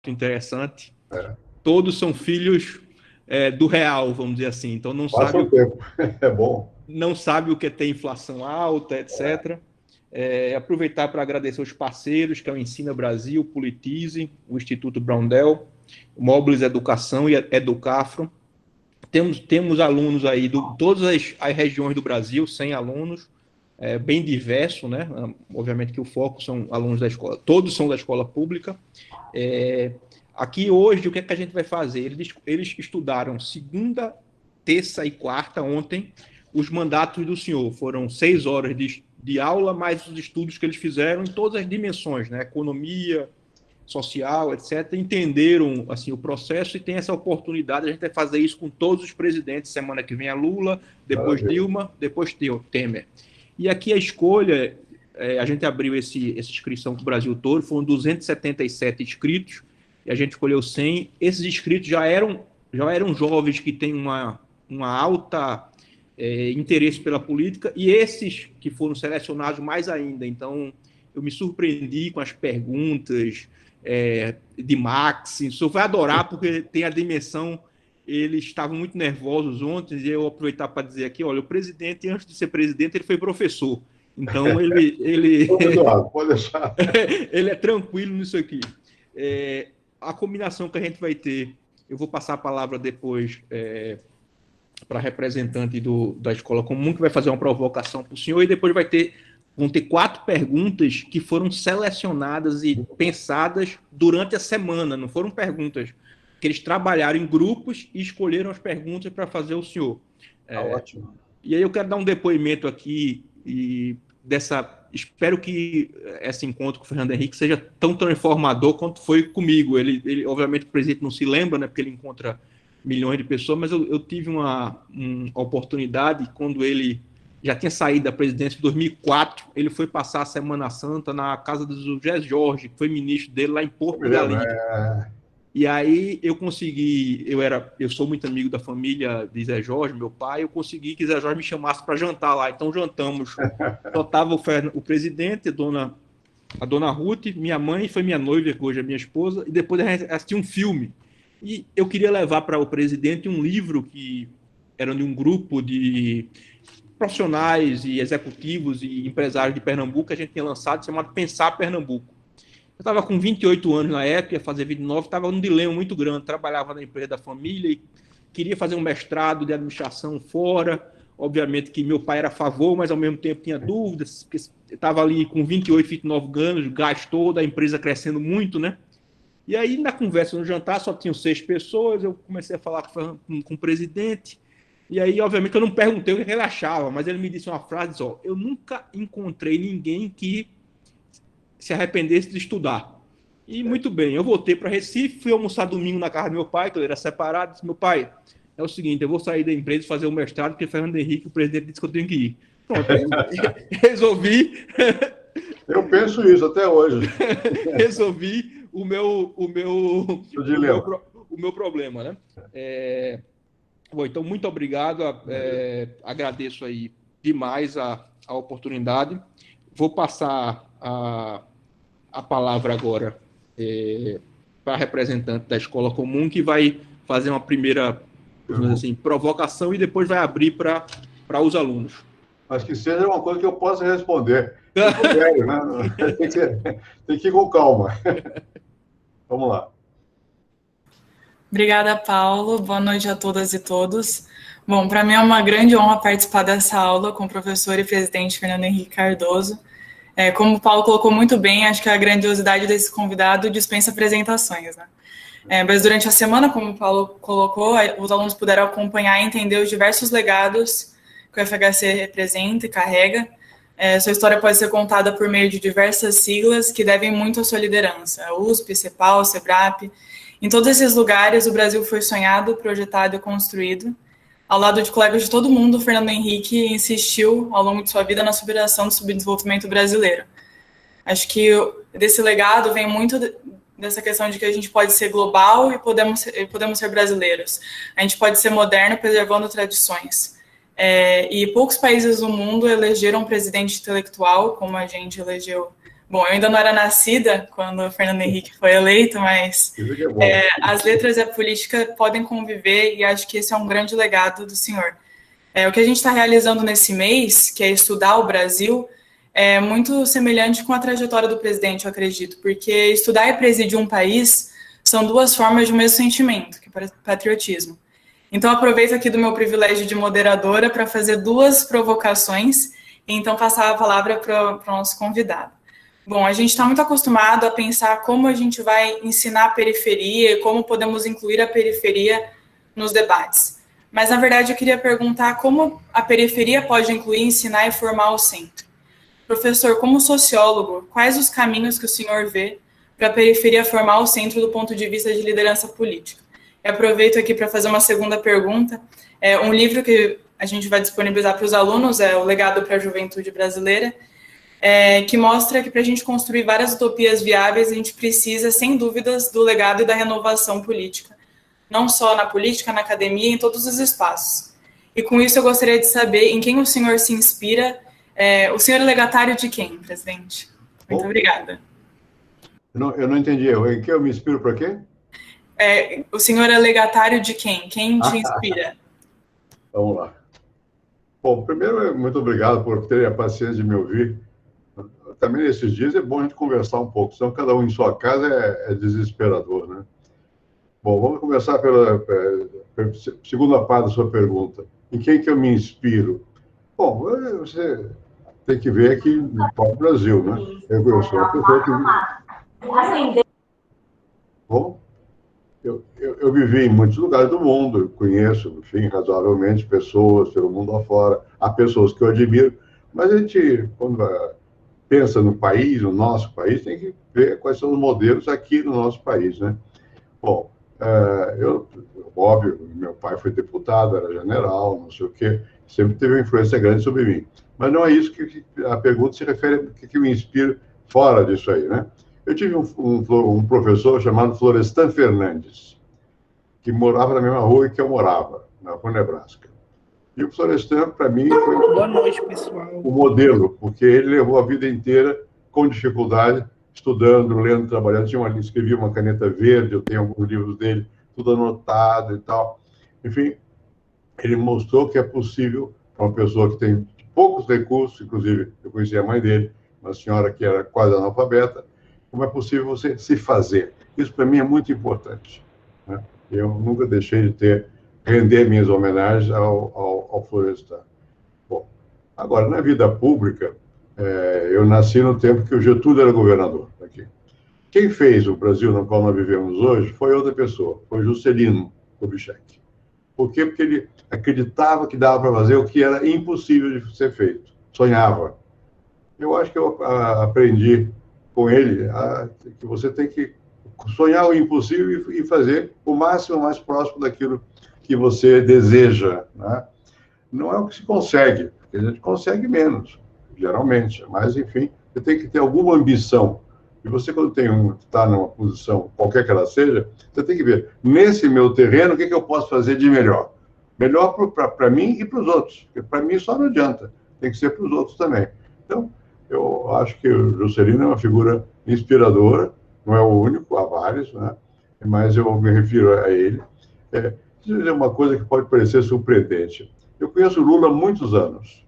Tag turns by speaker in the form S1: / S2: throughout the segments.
S1: interessante. Todos são filhos do real, vamos dizer assim. Então não
S2: Passa
S1: sabe
S2: o tempo. É bom.
S1: Não sabe o que é ter inflação alta, etc. Aproveitar para agradecer os parceiros, que é o Ensina Brasil, Politize, o Instituto Brandel, o Mobles Educação e a Educafro. Temos alunos aí de todas as regiões do Brasil, 100 alunos, bem diverso, né? Obviamente que o foco são alunos da escola, todos são da escola pública. Aqui hoje, o que é que a gente vai fazer? Eles estudaram segunda, terça e quarta, ontem, os mandatos do senhor. Foram 6 horas de aula, mais os estudos que eles fizeram em todas as dimensões, né? Economia, social, etc. Entenderam assim, o processo e tem essa oportunidade. A gente vai fazer isso com todos os presidentes. Semana que vem é Lula, depois Dilma, depois Temer. E aqui a escolha, a gente abriu essa inscrição para o Brasil todo, foram 277 inscritos, e a gente escolheu 100. Esses inscritos já eram jovens que têm uma alta interesse pela política, e esses que foram selecionados mais ainda. Então, eu me surpreendi com as perguntas de Max. O senhor vai adorar, porque tem a dimensão. Eles estavam muito nervosos ontem, e eu aproveitar para dizer aqui, olha, o presidente, antes de ser presidente, ele foi professor. Então, ele
S2: pode deixar.
S1: Ele é tranquilo nisso aqui. A combinação que a gente vai ter, eu vou passar a palavra depois para a representante da Escola Comum, que vai fazer uma provocação para o senhor, e depois vão ter 4 perguntas que foram selecionadas e pensadas durante a semana, não foram perguntas que eles trabalharam em grupos e escolheram as perguntas para fazer o senhor.
S2: Ótimo.
S1: E aí eu quero dar um depoimento aqui espero que esse encontro com o Fernando Henrique seja tão transformador quanto foi comigo. Ele obviamente, o presidente não se lembra, né, porque ele encontra milhões de pessoas, mas eu tive uma oportunidade, quando ele já tinha saído da presidência em 2004, ele foi passar a Semana Santa na casa do José Jorge, que foi ministro dele lá em Porto Galinha. E aí eu consegui, eu sou muito amigo da família de Zé Jorge, meu pai, eu consegui que Zé Jorge me chamasse para jantar lá. Então jantamos, só estava o presidente, a dona Ruth, minha mãe, foi minha noiva, que hoje é minha esposa, e depois a gente assistiu um filme. E eu queria levar para o presidente um livro que era de um grupo de profissionais e executivos e empresários de Pernambuco que a gente tinha lançado, chamado Pensar Pernambuco. Eu estava com 28 anos na época, ia fazer 29, estava num dilema muito grande, trabalhava na empresa da família e queria fazer um mestrado de administração fora. Obviamente que meu pai era a favor, mas ao mesmo tempo tinha dúvidas, porque estava ali com 28, 29 anos, gastou, da empresa crescendo muito, né? E aí, na conversa no jantar, só tinham 6 pessoas, eu comecei a falar com o presidente, e aí, obviamente, eu não perguntei o que ele achava, mas ele me disse uma frase, eu nunca encontrei ninguém que se arrependesse de estudar. E muito bem, eu voltei para Recife, fui almoçar domingo na casa do meu pai, que ele era separado, disse, meu pai, é o seguinte, eu vou sair da empresa e fazer o mestrado, porque Fernando Henrique, o presidente, disse que eu tenho que ir. Pronto, aí resolvi...
S2: Eu penso isso até hoje.
S1: Resolvi o meu problema, né? Bom, então, muito obrigado, agradeço aí demais a oportunidade. Vou passar a palavra agora para a representante da Escola Comum, que vai fazer uma primeira provocação e depois vai abrir para os alunos.
S2: Mas que seja uma coisa que eu possa responder. Sério, né? Tem que ir com calma. Vamos lá.
S3: Obrigada, Paulo. Boa noite a todas e todos. Bom, para mim é uma grande honra participar dessa aula com o professor e presidente Fernando Henrique Cardoso. Como o Paulo colocou muito bem, acho que a grandiosidade desse convidado dispensa apresentações, né? Mas durante a semana, como o Paulo colocou, os alunos puderam acompanhar e entender os diversos legados que o FHC representa e carrega. Sua história pode ser contada por meio de diversas siglas que devem muito à sua liderança, USP, CEPAL, SEBRAP. Em todos esses lugares, o Brasil foi sonhado, projetado e construído. Ao lado de colegas de todo mundo, o Fernando Henrique insistiu, ao longo de sua vida, na superação do subdesenvolvimento brasileiro. Acho que desse legado vem muito dessa questão de que a gente pode ser global e podemos ser brasileiros. A gente pode ser moderno, preservando tradições. E poucos países do mundo elegeram um presidente intelectual, como a gente elegeu Bom, eu ainda não era nascida quando o Fernando Henrique foi eleito, mas as letras e a política podem conviver e acho que esse é um grande legado do senhor. O que a gente está realizando nesse mês, que é estudar o Brasil, é muito semelhante com a trajetória do presidente, eu acredito, porque estudar e presidir um país são duas formas de um mesmo sentimento, que é patriotismo. Então, aproveito aqui do meu privilégio de moderadora para fazer duas provocações e então passar a palavra para o nosso convidado. Bom, a gente está muito acostumado a pensar como a gente vai ensinar a periferia e como podemos incluir a periferia nos debates. Mas, na verdade, eu queria perguntar como a periferia pode incluir, ensinar e formar o centro. Professor, como sociólogo, quais os caminhos que o senhor vê para a periferia formar o centro do ponto de vista de liderança política? Eu aproveito aqui para fazer uma segunda pergunta. Um livro que a gente vai disponibilizar para os alunos é O Legado para a Juventude Brasileira, que mostra que para a gente construir várias utopias viáveis, a gente precisa, sem dúvidas, do legado e da renovação política. Não só na política, na academia, em todos os espaços. E com isso eu gostaria de saber em quem o senhor se inspira. O senhor é legatário de quem, presidente? Muito obrigada.
S2: Eu não entendi. Em que eu me inspiro para quê?
S3: O senhor é legatário de quem? Quem te inspira?
S2: Vamos lá. Bom, primeiro, muito obrigado por ter a paciência de me ouvir. Também nesses dias é bom a gente conversar um pouco, senão cada um em sua casa é desesperador, né? Bom, vamos começar pela segunda parte da sua pergunta. Em quem que eu me inspiro? Bom, você tem que ver aqui no próprio Brasil, né? Eu sou uma pessoa que... Bom, eu vivi em muitos lugares do mundo, eu conheço, enfim, razoavelmente pessoas pelo mundo afora, há pessoas que eu admiro, mas a gente, quando pensa no país, no nosso país, tem que ver quais são os modelos aqui no nosso país, né? Bom, óbvio, meu pai foi deputado, era general, não sei o quê, sempre teve uma influência grande sobre mim. Mas não é isso que a pergunta se refere a que me inspira fora disso aí, né? Eu tive um professor chamado Florestan Fernandes, que morava na mesma rua que eu morava, na rua Nebraska. E o Florestan, para mim, foi
S4: Boa noite, pessoal.
S2: O modelo, porque ele levou a vida inteira com dificuldade, estudando, lendo, trabalhando. Escrevia uma caneta verde, eu tenho alguns livros dele, tudo anotado e tal. Enfim, ele mostrou que é possível para uma pessoa que tem poucos recursos, inclusive eu conheci a mãe dele, uma senhora que era quase analfabeta, como é possível você se fazer. Isso para mim é muito importante, né? Eu nunca deixei de render minhas homenagens ao Florestan. Bom, agora, na vida pública, eu nasci no tempo que o Getúlio era governador aqui. Quem fez o Brasil no qual nós vivemos hoje foi outra pessoa, foi Juscelino Kubitschek. Por quê? Porque ele acreditava que dava para fazer o que era impossível de ser feito. Sonhava. Eu acho que eu aprendi com ele que você tem que sonhar o impossível e fazer o máximo mais próximo daquilo que você deseja, né? Não é o que se consegue, porque a gente consegue menos, geralmente, mas, enfim, você tem que ter alguma ambição. E você, quando está numa posição, qualquer que ela seja, você tem que ver, nesse meu terreno, o que eu posso fazer de melhor? Melhor para mim e para os outros, porque para mim só não adianta, tem que ser para os outros também. Então, eu acho que o Juscelino é uma figura inspiradora, não é o único, há vários, né? Mas eu me refiro a ele. Deixa eu dizer uma coisa que pode parecer surpreendente. Eu conheço o Lula há muitos anos.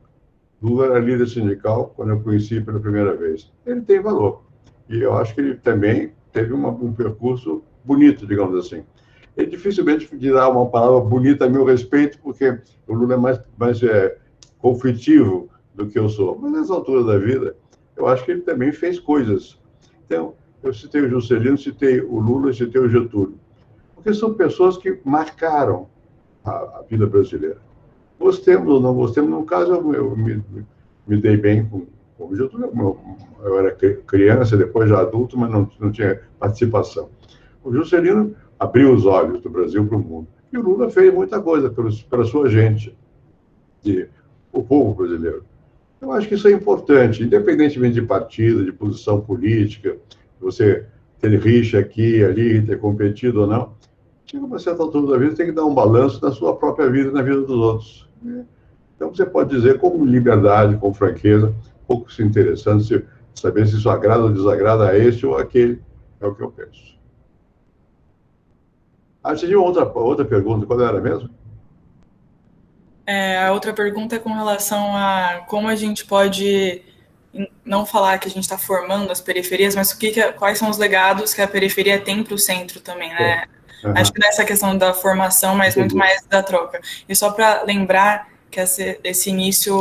S2: Lula era líder sindical quando eu conheci pela primeira vez. Ele tem valor. E eu acho que ele também teve um percurso bonito, digamos assim. Ele dificilmente dirá uma palavra bonita a meu respeito, porque o Lula é mais conflitivo do que eu sou. Mas nessa altura da vida, eu acho que ele também fez coisas. Então, eu citei o Juscelino, citei o Lula, citei o Getúlio. Porque são pessoas que marcaram a vida brasileira. Gostemos ou não gostemos, no caso, eu me dei bem com o Getúlio. Eu era criança, depois já adulto, mas não tinha participação. O Juscelino abriu os olhos do Brasil para o mundo. E o Lula fez muita coisa pela sua gente, o povo brasileiro. Eu acho que isso é importante, independentemente de partido, de posição política, você ter rixa aqui e ali, ter competido ou não. Chega uma certa altura da vida, tem que dar um balanço na sua própria vida e na vida dos outros. Então, você pode dizer com liberdade, com franqueza, pouco se interessando saber se isso agrada ou desagrada a esse ou aquele, é o que eu penso. Você tinha outra pergunta, qual era mesmo?
S3: A outra pergunta é com relação a como a gente pode não falar que a gente está formando as periferias, mas quais são os legados que a periferia tem para o centro também, né? Uhum. Acho que nessa questão da formação, mas muito mais da troca. E só para lembrar que esse início,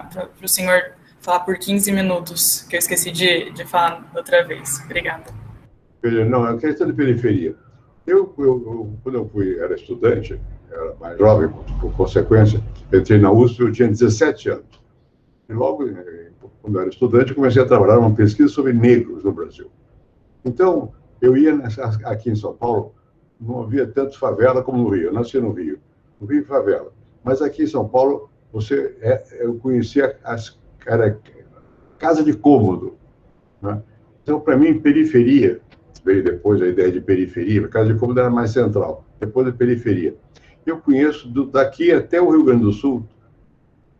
S3: para o senhor falar por 15 minutos, que eu esqueci de falar outra vez. Obrigada.
S2: Não, é uma questão de periferia. Quando eu era estudante, era mais jovem, por consequência, entrei na USP, eu tinha 17 anos. E logo, quando eu era estudante, comecei a trabalhar numa pesquisa sobre negros no Brasil. Então, eu ia aqui em São Paulo, não havia tanto favela como no Rio. Eu nasci no Rio favela. Mas aqui em São Paulo, eu conhecia era casa de cômodo, né? Então, para mim, periferia, veio depois a ideia de periferia, a casa de cômodo era mais central, depois a periferia. Eu conheço daqui até o Rio Grande do Sul,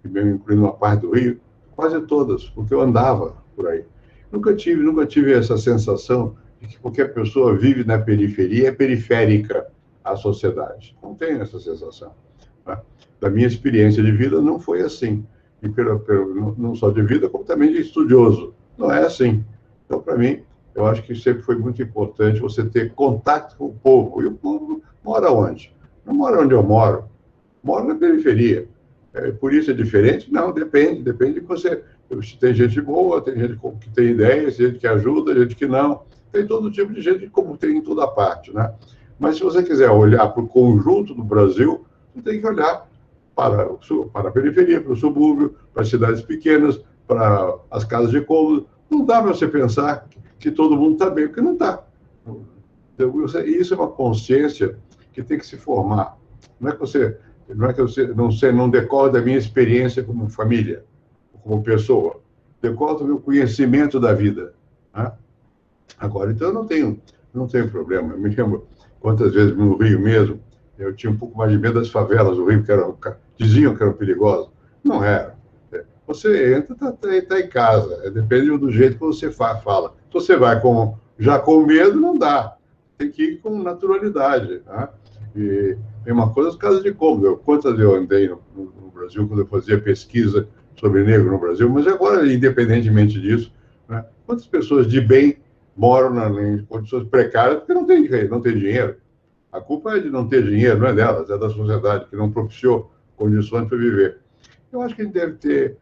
S2: incluindo uma parte do Rio, quase todas, porque eu andava por aí. Nunca tive essa sensação de que qualquer pessoa vive na periferia é periférica à sociedade. Não tenho essa sensação, né? Da minha experiência de vida não foi assim. E não só de vida, como também de estudioso. Não é assim. Então, para mim, eu acho que sempre foi muito importante você ter contato com o povo. E o povo mora onde? Não mora onde eu moro. Mora na periferia. Por isso é diferente? Não, depende de você. Tem gente boa, tem gente que tem ideias, gente que ajuda, gente que não. Tem todo tipo de gente, como tem em toda parte, né? Mas se você quiser olhar para o conjunto do Brasil, você tem que olhar para a periferia, para o subúrbio, para as cidades pequenas, para as casas de cômodo. Não dá para você pensar que todo mundo está bem, porque não está. Isso é uma consciência que tem que se formar. Não é que você não decorre da minha experiência como família, como pessoa, decorre do meu conhecimento da vida, né? Agora, então, eu não tenho problema. Eu me lembro quantas vezes no Rio mesmo, eu tinha um pouco mais de medo das favelas do Rio, diziam que eram perigosas. Não era. Você entra, está em casa. Depende do jeito que você fala. Se você vai já com medo, não dá. Tem que ir com naturalidade, né? E tem uma coisa, as casas de cômodo. Quantas eu andei no Brasil quando eu fazia pesquisa sobre negro no Brasil, mas agora, independentemente disso, né, quantas pessoas de bem moram em condições precárias porque não tem dinheiro? A culpa é de não ter dinheiro, não é delas, é da sociedade que não propiciou condições para viver. Eu acho que a gente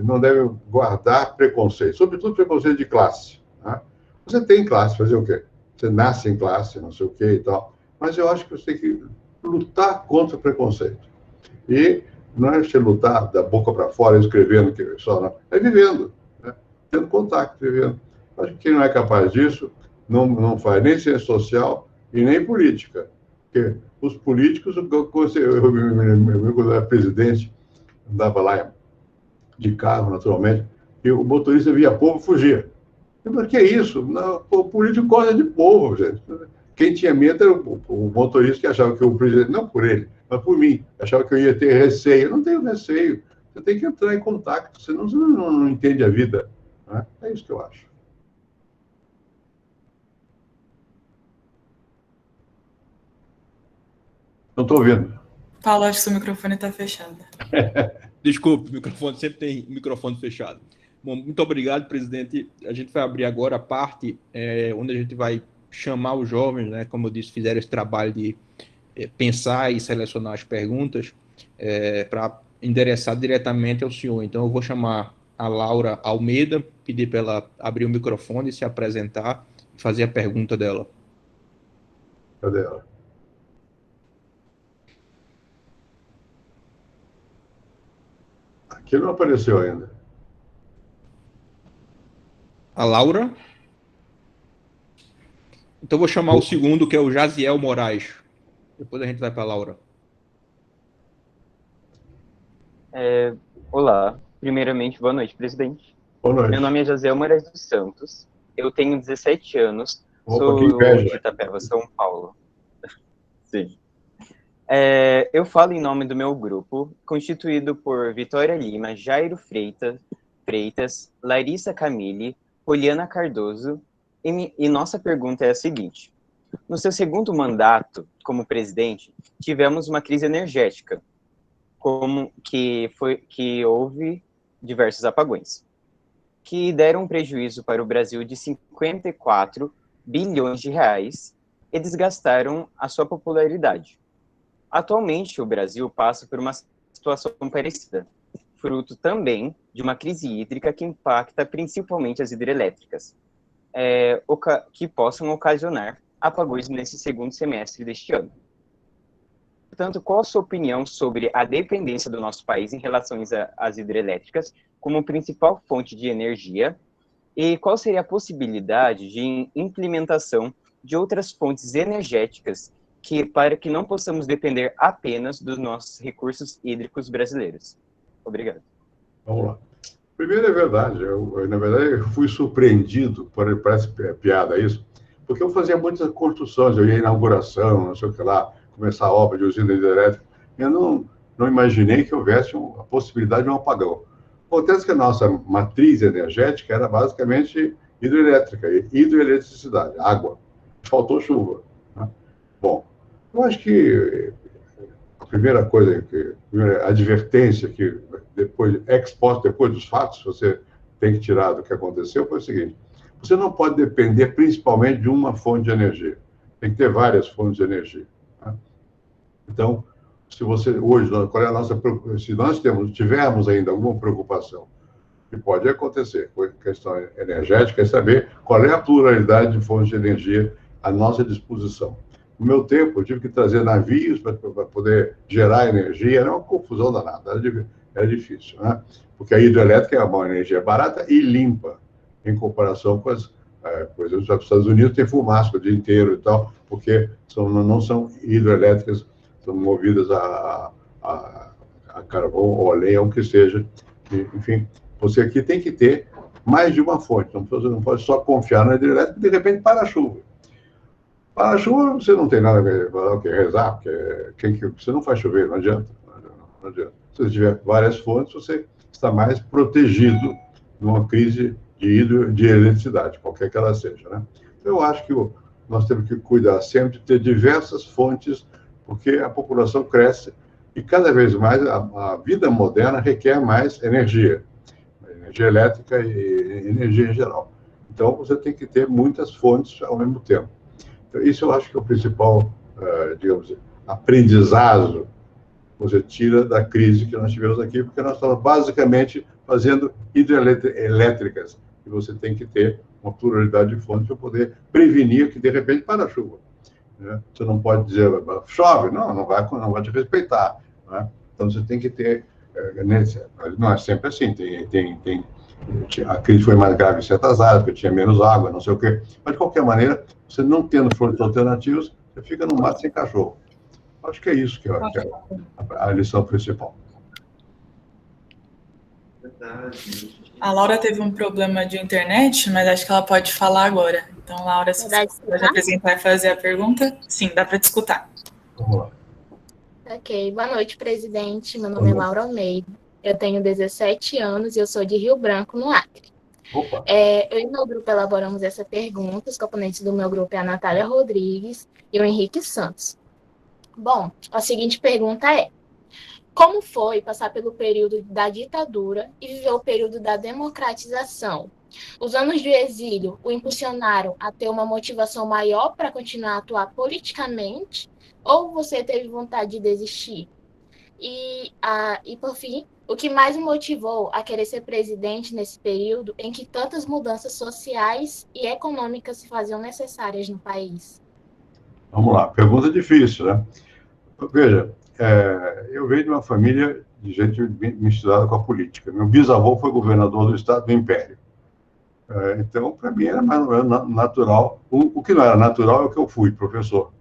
S2: não deve guardar preconceito, sobretudo preconceito de classe, né? Você tem classe, fazer o quê? Você nasce em classe, não sei o quê e tal. Mas eu acho que você tem que lutar contra o preconceito. E não é você lutar da boca para fora, escrevendo que só não. É vivendo, né? Tendo contato, vivendo. Eu acho que quem não é capaz disso não faz nem ciência social e nem política. Porque os políticos, eu me lembro quando eu era presidente, andava lá de carro, naturalmente, e o motorista via povo e fugia. Mas que é isso? Não, o político gosta de povo, gente. Quem tinha medo era o motorista que achava que o presidente, não por ele, mas por mim, achava que eu ia ter receio. Eu não tenho receio. Você tem que entrar em contato, senão você não entende a vida, né? É isso que eu acho. Não estou ouvindo.
S3: Paulo, acho que seu microfone está fechado.
S1: Desculpe, o microfone sempre tem microfone fechado. Bom, muito obrigado, presidente. A gente vai abrir agora a parte onde a gente vai chamar os jovens, né, como eu disse, fizeram esse trabalho de pensar e selecionar as perguntas para endereçar diretamente ao senhor. Então, eu vou chamar a Laura Almeida, pedir para ela abrir o microfone, se apresentar e fazer a pergunta dela.
S2: Cadê ela? Aqui não apareceu ainda.
S1: A Laura? Então, vou chamar o segundo, que é o Jaziel Moraes. Depois a gente vai para a Laura.
S4: Olá. Primeiramente, boa noite, presidente.
S2: Boa noite.
S4: Meu nome é Jaziel Moraes dos Santos. Eu tenho 17 anos.
S2: Opa,
S4: sou de Itapeva, São Paulo. Sim. Eu falo em nome do meu grupo, constituído por Vitória Lima, Jairo Freitas, Larissa Camille, Poliana Cardoso, e nossa pergunta é a seguinte. No seu segundo mandato como presidente, tivemos uma crise energética, que houve diversos apagões, que deram um prejuízo para o Brasil de 54 bilhões de reais e desgastaram a sua popularidade. Atualmente, o Brasil passa por uma situação parecida, fruto também de uma crise hídrica que impacta principalmente as hidrelétricas, que possam ocasionar apagões nesse segundo semestre deste ano. Portanto, qual a sua opinião sobre a dependência do nosso país em relação às hidrelétricas como principal fonte de energia, e qual seria a possibilidade de implementação de outras fontes energéticas para que não possamos depender apenas dos nossos recursos hídricos brasileiros? Obrigado.
S2: Vamos lá. Primeiro, é verdade. Na verdade, eu fui surpreendido, parece piada isso, porque eu fazia muitas construções, eu ia à inauguração, não sei o que lá, começar a obra de usina hidrelétrica. Eu não imaginei que houvesse a possibilidade de um apagão. Acontece que a nossa matriz energética era basicamente hidrelétrica, hidroeletricidade, água. Faltou chuva. Né? Bom, eu acho que a primeira coisa, a primeira advertência que depois dos fatos, você tem que tirar do que aconteceu, foi o seguinte: você não pode depender principalmente de uma fonte de energia. Tem que ter várias fontes de energia. Né? Então, se você hoje, qual é a nossa preocupação? Se nós tivermos ainda alguma preocupação, que pode acontecer com a questão energética, é saber qual é a pluralidade de fontes de energia à nossa disposição. No meu tempo, eu tive que trazer navios para poder gerar energia, era uma confusão danada, era difícil, né? Porque a hidrelétrica é uma energia barata e limpa, em comparação com por exemplo, os Estados Unidos tem fumaça o dia inteiro e tal, porque não são hidrelétricas, são movidas a carvão ou a lenha, o que seja. Enfim, você aqui tem que ter mais de uma fonte, você não pode só confiar na hidrelétrica, de repente para a chuva. Para a chuva, você não tem nada a rezar, porque você não faz chover, não adianta. Não adianta. Se você tiver várias fontes, você está mais protegido numa crise de eletricidade, qualquer que ela seja. Né? Eu acho que nós temos que cuidar sempre de ter diversas fontes, porque a população cresce e cada vez mais a vida moderna requer mais energia elétrica e energia em geral. Então, você tem que ter muitas fontes ao mesmo tempo. Então, isso eu acho que é o principal, digamos, aprendizado que você tira da crise que nós tivemos aqui, porque nós estamos basicamente fazendo hidrelétricas, e você tem que ter uma pluralidade de fontes para poder prevenir que, de repente, para a chuva. Né? Você não pode dizer, chove, não vai te respeitar. Né? Então, você tem que ter... não é sempre assim, a crise foi mais grave em certas áreas, porque tinha menos água, não sei o quê. Mas, de qualquer maneira, você não tendo fontes alternativas, você fica no mato sem cachorro. Acho que é isso que é a lição principal.
S3: A Laura teve um problema de internet, mas acho que ela pode falar agora. Então, Laura, se você pode apresentar e fazer a pergunta, sim, dá para te escutar.
S2: Vamos lá.
S5: Ok, boa noite, presidente. Meu nome é Laura Almeida, eu tenho 17 anos e eu sou de Rio Branco, no Acre.
S2: Opa.
S5: Eu e meu grupo elaboramos essa pergunta, os componentes do meu grupo é a Natália Rodrigues e o Henrique Santos. Bom, a seguinte pergunta é: como foi passar pelo período da ditadura e viver o período da democratização? Os anos de exílio o impulsionaram a ter uma motivação maior para continuar a atuar politicamente, ou você teve vontade de desistir? E por fim, o que mais o motivou a querer ser presidente nesse período em que tantas mudanças sociais e econômicas se faziam necessárias no país?
S2: Vamos lá, pergunta difícil, né? Veja, eu venho de uma família de gente misturada com a política. Meu bisavô foi governador do estado do Império. Então, para mim, era mais natural. O que não era natural é o que eu fui, professor.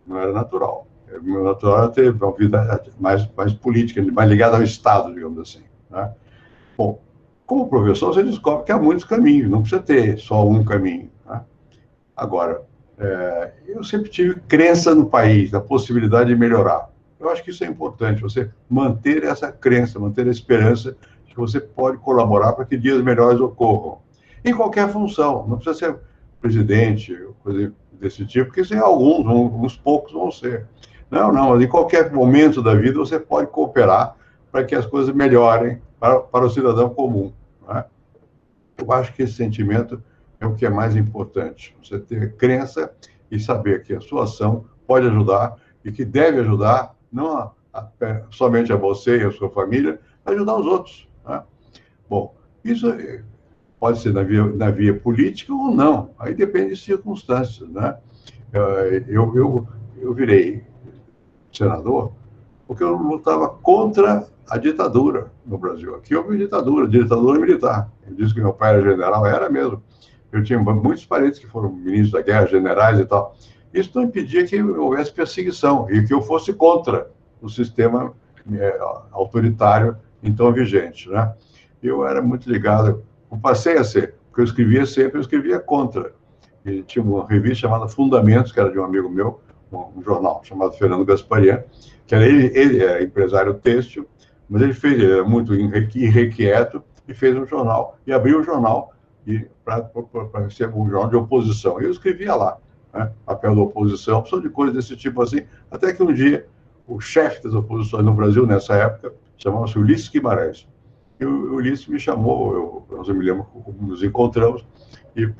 S2: Não era natural. O meu natural era ter uma vida mais política, mais ligada ao Estado, digamos assim. Né? Bom, como professor, você descobre que há muitos caminhos, não precisa ter só um caminho. Né? Agora, eu sempre tive crença no país, na possibilidade de melhorar. Eu acho que isso é importante, você manter essa crença, manter a esperança de que você pode colaborar para que dias melhores ocorram. em qualquer função. Não precisa ser presidente, coisa desse tipo, porque isso é alguns, uns poucos vão ser. Não, mas em qualquer momento da vida você pode cooperar para que as coisas melhorem para o cidadão comum. Não é? Eu acho que esse sentimento é o que é mais importante. Você ter crença e saber que a sua ação pode ajudar e que deve ajudar, não somente a você e a sua família, mas ajudar os outros. Né? Bom, isso pode ser na via política ou não. Aí depende de circunstâncias. Né? Eu virei senador porque eu lutava contra a ditadura no Brasil. Aqui houve ditadura militar. Eu disse que meu pai era general, era mesmo. Eu tinha muitos parentes que foram ministros da guerra, generais e tal. Isso não impedia que houvesse perseguição e que eu fosse contra o sistema autoritário então vigente. Né? Eu era muito ligado, eu passei a ser, porque eu escrevia contra. E tinha uma revista chamada Fundamentos, que era de um amigo meu, um jornal chamado Fernando Gasparian, que era ele era empresário têxtil, mas ele era muito irrequieto e fez um jornal, e abriu o jornal para ser um jornal de oposição. Eu escrevia lá, né, papel da oposição, opção de coisas desse tipo assim, até que um dia o chefe das oposições no Brasil, nessa época, chamava-se Ulisses Guimarães. E o Ulisses me chamou, nós me lembro como nos encontramos, e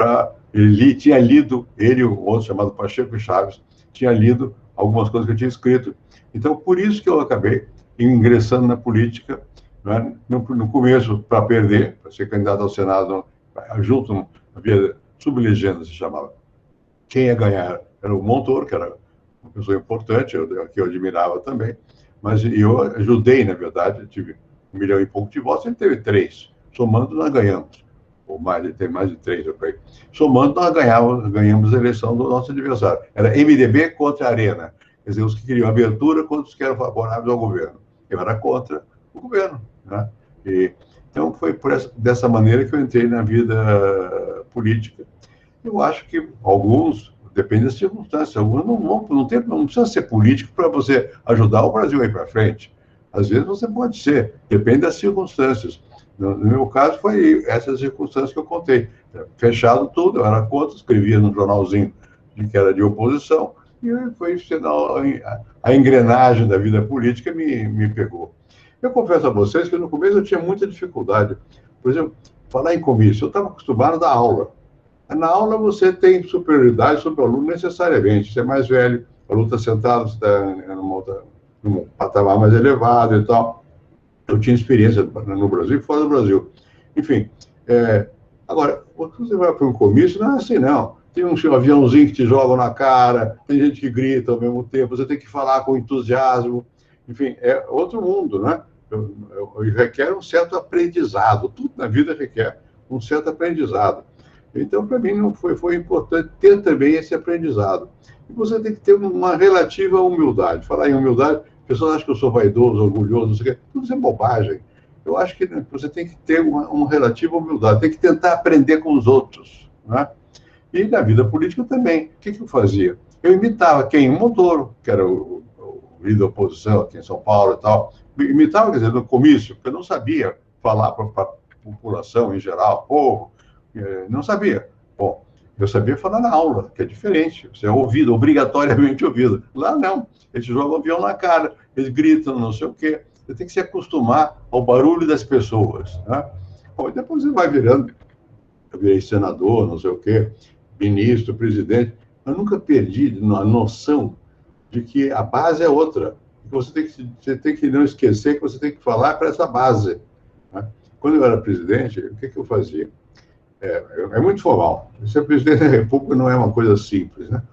S2: ele tinha lido, ele e um outro chamado Pacheco Chaves, tinha lido algumas coisas que eu tinha escrito. Então, por isso que eu acabei ingressando na política, né, no começo, para perder, para ser candidato ao Senado, junto, havia sublegenda, se chamava. Quem ia ganhar era o Montoro, que era uma pessoa importante, que eu admirava também, mas eu ajudei, na verdade, eu tive 1 milhão e pouco de votos, ele teve 3. Somando, nós ganhamos. Ou mais, tem mais de 3, eu creio. Somando, nós ganhamos a eleição do nosso adversário. Era MDB contra a Arena. Quer dizer, os que queriam abertura contra os que eram favoráveis ao governo. Eu era contra o governo. Né? Então, foi dessa maneira que eu entrei na vida política. Eu acho que alguns, depende das circunstâncias, alguns não precisa ser político para você ajudar o Brasil a ir para frente. Às vezes você pode ser, depende das circunstâncias. No meu caso, foi essas circunstâncias que eu contei. Fechado tudo, eu era contra, escrevia num jornalzinho que era de oposição, e foi a engrenagem da vida política me pegou. Eu confesso a vocês que no começo eu tinha muita dificuldade. Por exemplo, falar em comício, eu estava acostumado a dar aula. Na aula você tem superioridade sobre o aluno necessariamente. Você é mais velho, o aluno está sentado, você está num patamar mais elevado e tal. Eu tinha experiência no Brasil e fora do Brasil. Enfim, agora, quando você vai para um comício, não é assim, não. Tem um aviãozinho que te joga na cara, tem gente que grita ao mesmo tempo, você tem que falar com entusiasmo. Enfim, é outro mundo, né? Requer um certo aprendizado. Tudo na vida requer um certo aprendizado. Então, para mim, foi importante ter também esse aprendizado. E você tem que ter uma relativa humildade. Falar em humildade, as pessoas acham que eu sou vaidoso, orgulhoso, não sei o quê. Tudo isso é bobagem. Eu acho que você tem que ter uma relativa humildade, tem que tentar aprender com os outros. Né? E na vida política também. O que eu fazia? Eu imitava quem? O Montoro, que era o líder da oposição aqui em São Paulo e tal. Imitava, quer dizer, no comício, porque eu não sabia falar para a população em geral, povo, não sabia. Bom, eu sabia falar na aula, que é diferente. Você é ouvido, obrigatoriamente ouvido. Lá não. Eles jogam o avião na cara, eles gritam, não sei o quê. Você tem que se acostumar ao barulho das pessoas. Né? Bom, e depois você vai virando. Eu virei senador, não sei o quê, ministro, presidente. Eu nunca perdi a noção de que a base é outra. Você tem que não esquecer que você tem que falar para essa base. Né? Quando eu era presidente, o que eu fazia? É muito formal. Ser presidente da República não é uma coisa simples, né?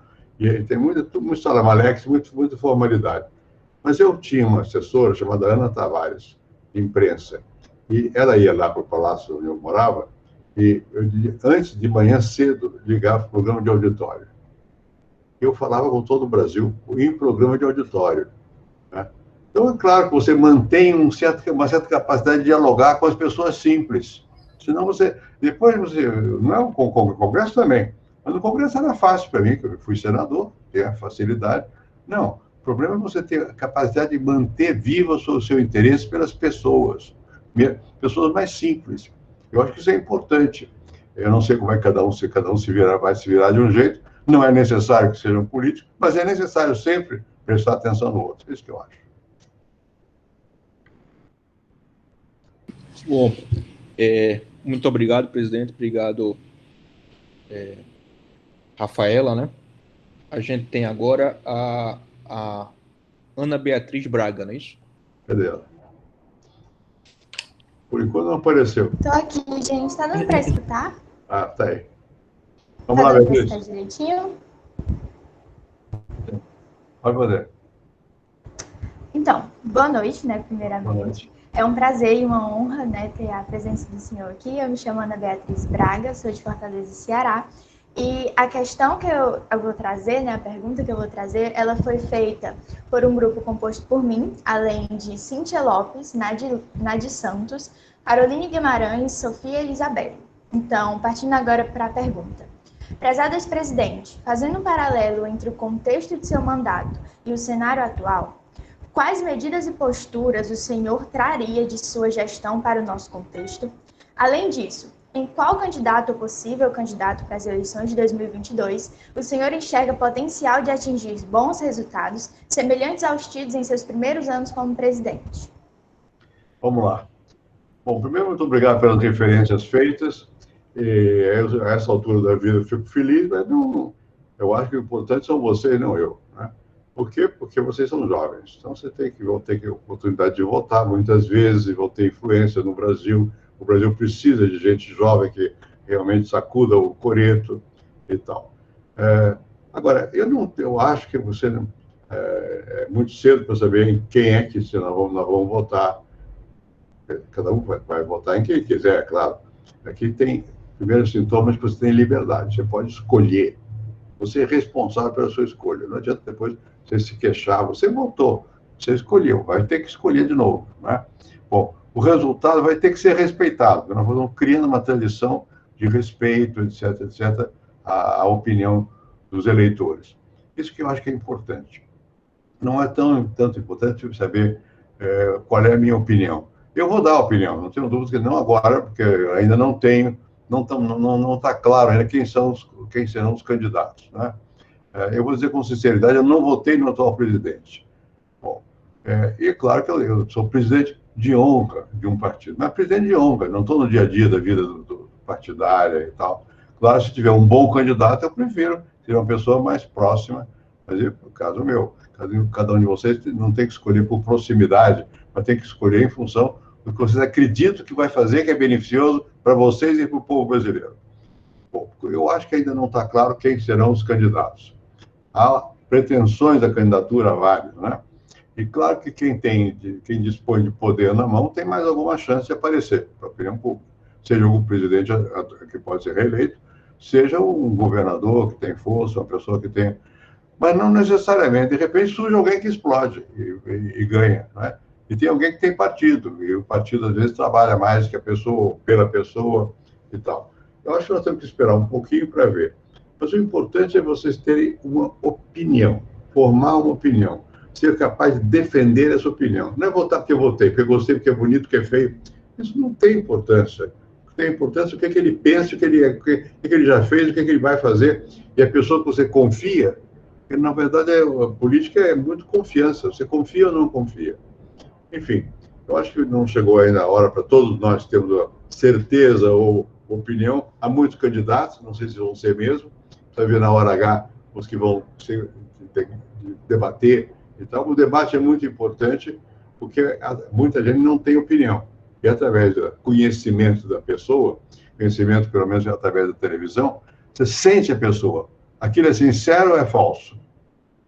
S2: E tem muito salamalex, muita formalidade. Mas eu tinha uma assessora chamada Ana Tavares, de imprensa, e ela ia lá para o palácio onde eu morava, e antes de manhã cedo, ligava para o programa de auditório. Eu falava com todo o Brasil em programa de auditório. Né? Então, é claro que você mantém uma certa capacidade de dialogar com as pessoas simples. Senão não é o Congresso também. Mas no Congresso era fácil para mim, que eu fui senador, tenho a facilidade. Não, o problema é você ter a capacidade de manter vivo o seu interesse pelas pessoas mais simples. Eu acho que isso é importante. Eu não sei como é que cada um se virar, vai se virar de um jeito. Não é necessário que seja um político, mas é necessário sempre prestar atenção no outro. É isso que eu acho.
S1: Bom, muito obrigado, presidente. Obrigado, Rafaela, né? A gente tem agora a Ana Beatriz Braga, não é isso?
S2: Cadê ela? Por enquanto não apareceu.
S6: Estou aqui, gente. Tá dando para escutar?
S2: Ah, tá aí. Vamos
S6: Tá
S2: lá,
S6: dando para
S2: Beatriz.
S6: escutar direitinho?
S2: Pode fazer.
S6: Então, boa noite, né, primeiramente.
S2: Boa noite.
S6: É um prazer e uma honra, né, ter a presença do senhor aqui. Eu me chamo Ana Beatriz Braga, sou de Fortaleza, Ceará. E a questão que eu vou trazer, né, a pergunta que eu vou trazer, ela foi feita por um grupo composto por mim, além de Cíntia Lopes, Nadi Santos, Caroline Guimarães, Sofia Elizabeth. Então, partindo agora para a pergunta. Prezado ex-presidente, fazendo um paralelo entre o contexto de seu mandato e o cenário atual, quais medidas e posturas o senhor traria de sua gestão para o nosso contexto? Além disso, em qual candidato ou possível candidato para as eleições de 2022 o senhor enxerga potencial de atingir bons resultados semelhantes aos tidos em seus primeiros anos como presidente?
S2: Vamos lá. Bom, primeiro, muito obrigado pelas referências feitas. A essa altura da vida eu fico feliz, mas não, eu acho que o importante são vocês, não eu. Né? Por quê? Porque vocês são jovens. Então, vão ter a oportunidade de votar muitas vezes e vão ter influência no Brasil. O Brasil precisa de gente jovem que realmente sacuda o coreto e tal. Agora, eu acho que você é muito cedo para saber em quem é que nós vamos votar. Cada um vai votar em quem quiser, é claro. Aqui tem primeiros sintomas que você tem liberdade. Você pode escolher. Você é responsável pela sua escolha. Não adianta depois você se queixar. Você votou, você escolheu. Vai ter que escolher de novo, né? Bom, o resultado vai ter que ser respeitado. Nós vamos criando uma tradição de respeito, etc., etc., à opinião dos eleitores. Isso que eu acho que é importante. Não é tanto importante saber qual é a minha opinião. Eu vou dar a opinião, não tenho dúvida que não agora, porque ainda não está claro ainda quem serão os candidatos, né? Eu vou dizer com sinceridade, eu não votei no atual presidente. Bom, e é claro que eu sou presidente de honra de um partido, mas presidente de honra, não estou no dia a dia da vida do partidária e tal. Claro, se tiver um bom candidato, eu prefiro ter uma pessoa mais próxima, mas no caso meu, cada um de vocês não tem que escolher por proximidade, mas tem que escolher em função do que vocês acreditam que vai fazer, que é beneficioso para vocês e para o povo brasileiro. Bom, eu acho que ainda não está claro quem serão os candidatos. Há pretensões da candidatura a vários, né? E claro que quem dispõe de poder na mão tem mais alguma chance de aparecer para a opinião pública. Seja um presidente que pode ser reeleito, seja um governador que tem força, uma pessoa que tem... Mas não necessariamente. De repente surge alguém que explode e ganha, né? E tem alguém que tem partido, e o partido às vezes trabalha mais que a pessoa, pela pessoa e tal. Eu acho que nós temos que esperar um pouquinho para ver. Mas o importante é vocês terem uma opinião, formar uma opinião, ser capaz de defender essa opinião. Não é votar porque eu votei, porque eu gostei, porque é bonito, porque é feio. Isso não tem importância. Tem importância o que é que ele pensa, o que ele já fez, o que é que ele vai fazer. E a pessoa que você confia, porque, na verdade, a política é muito confiança. Você confia ou não confia? Enfim, eu acho que não chegou ainda a hora para todos nós termos certeza ou opinião. Há muitos candidatos, não sei se vão ser mesmo. Vai ver na hora H os que vão debater e tal. O debate é muito importante porque muita gente não tem opinião. E através do conhecimento da pessoa, conhecimento pelo menos através da televisão, você sente a pessoa. Aquilo é sincero ou é falso?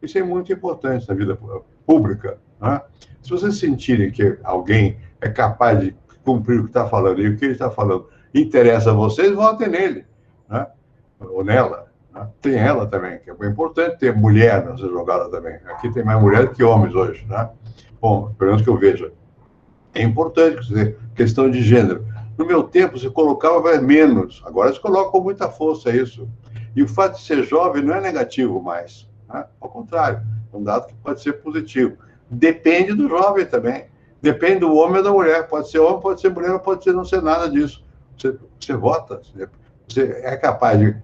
S2: Isso é muito importante na vida pública, né? Se vocês sentirem que alguém é capaz de cumprir o que está falando e o que ele está falando interessa a vocês, votem nele, né? Ou nela. Né? Tem ela também, que é importante ter mulher nessa jogada também. Aqui tem mais mulheres que homens hoje, né? Bom, pelo menos que eu veja. É importante, quer dizer, questão de gênero. No meu tempo, se colocava menos. Agora se coloca com muita força isso. E o fato de ser jovem não é negativo mais. Né? Ao contrário, é um dado que pode ser positivo. Depende do jovem também. Depende do homem ou da mulher. Pode ser homem, pode ser mulher, pode ser não ser nada disso. Você vota, você é capaz de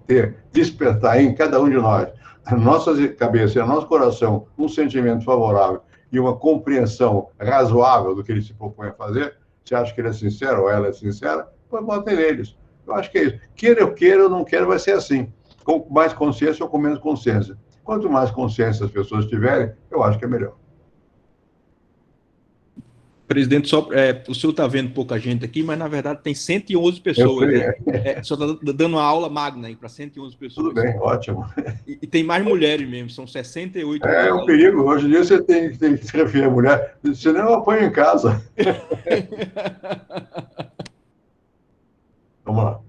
S2: despertar em cada um de nós, a nossa cabeça e o nosso coração, um sentimento favorável e uma compreensão razoável do que ele se propõe a fazer, você acha que ele é sincero ou ela é sincera, pode botar neles. Eu acho que é isso. Queira eu queira ou não queira, vai ser assim. Com mais consciência ou com menos consciência. Quanto mais consciência as pessoas tiverem, eu acho que é melhor.
S1: Presidente, o senhor está vendo pouca gente aqui, mas na verdade tem 111 pessoas. O senhor está dando uma aula magna para 111 pessoas.
S2: Tudo bem, ótimo.
S1: E tem mais mulheres mesmo, são 68
S2: É um perigo. Hoje em dia você tem que se referir à mulher, senão eu apanho em casa. Vamos lá.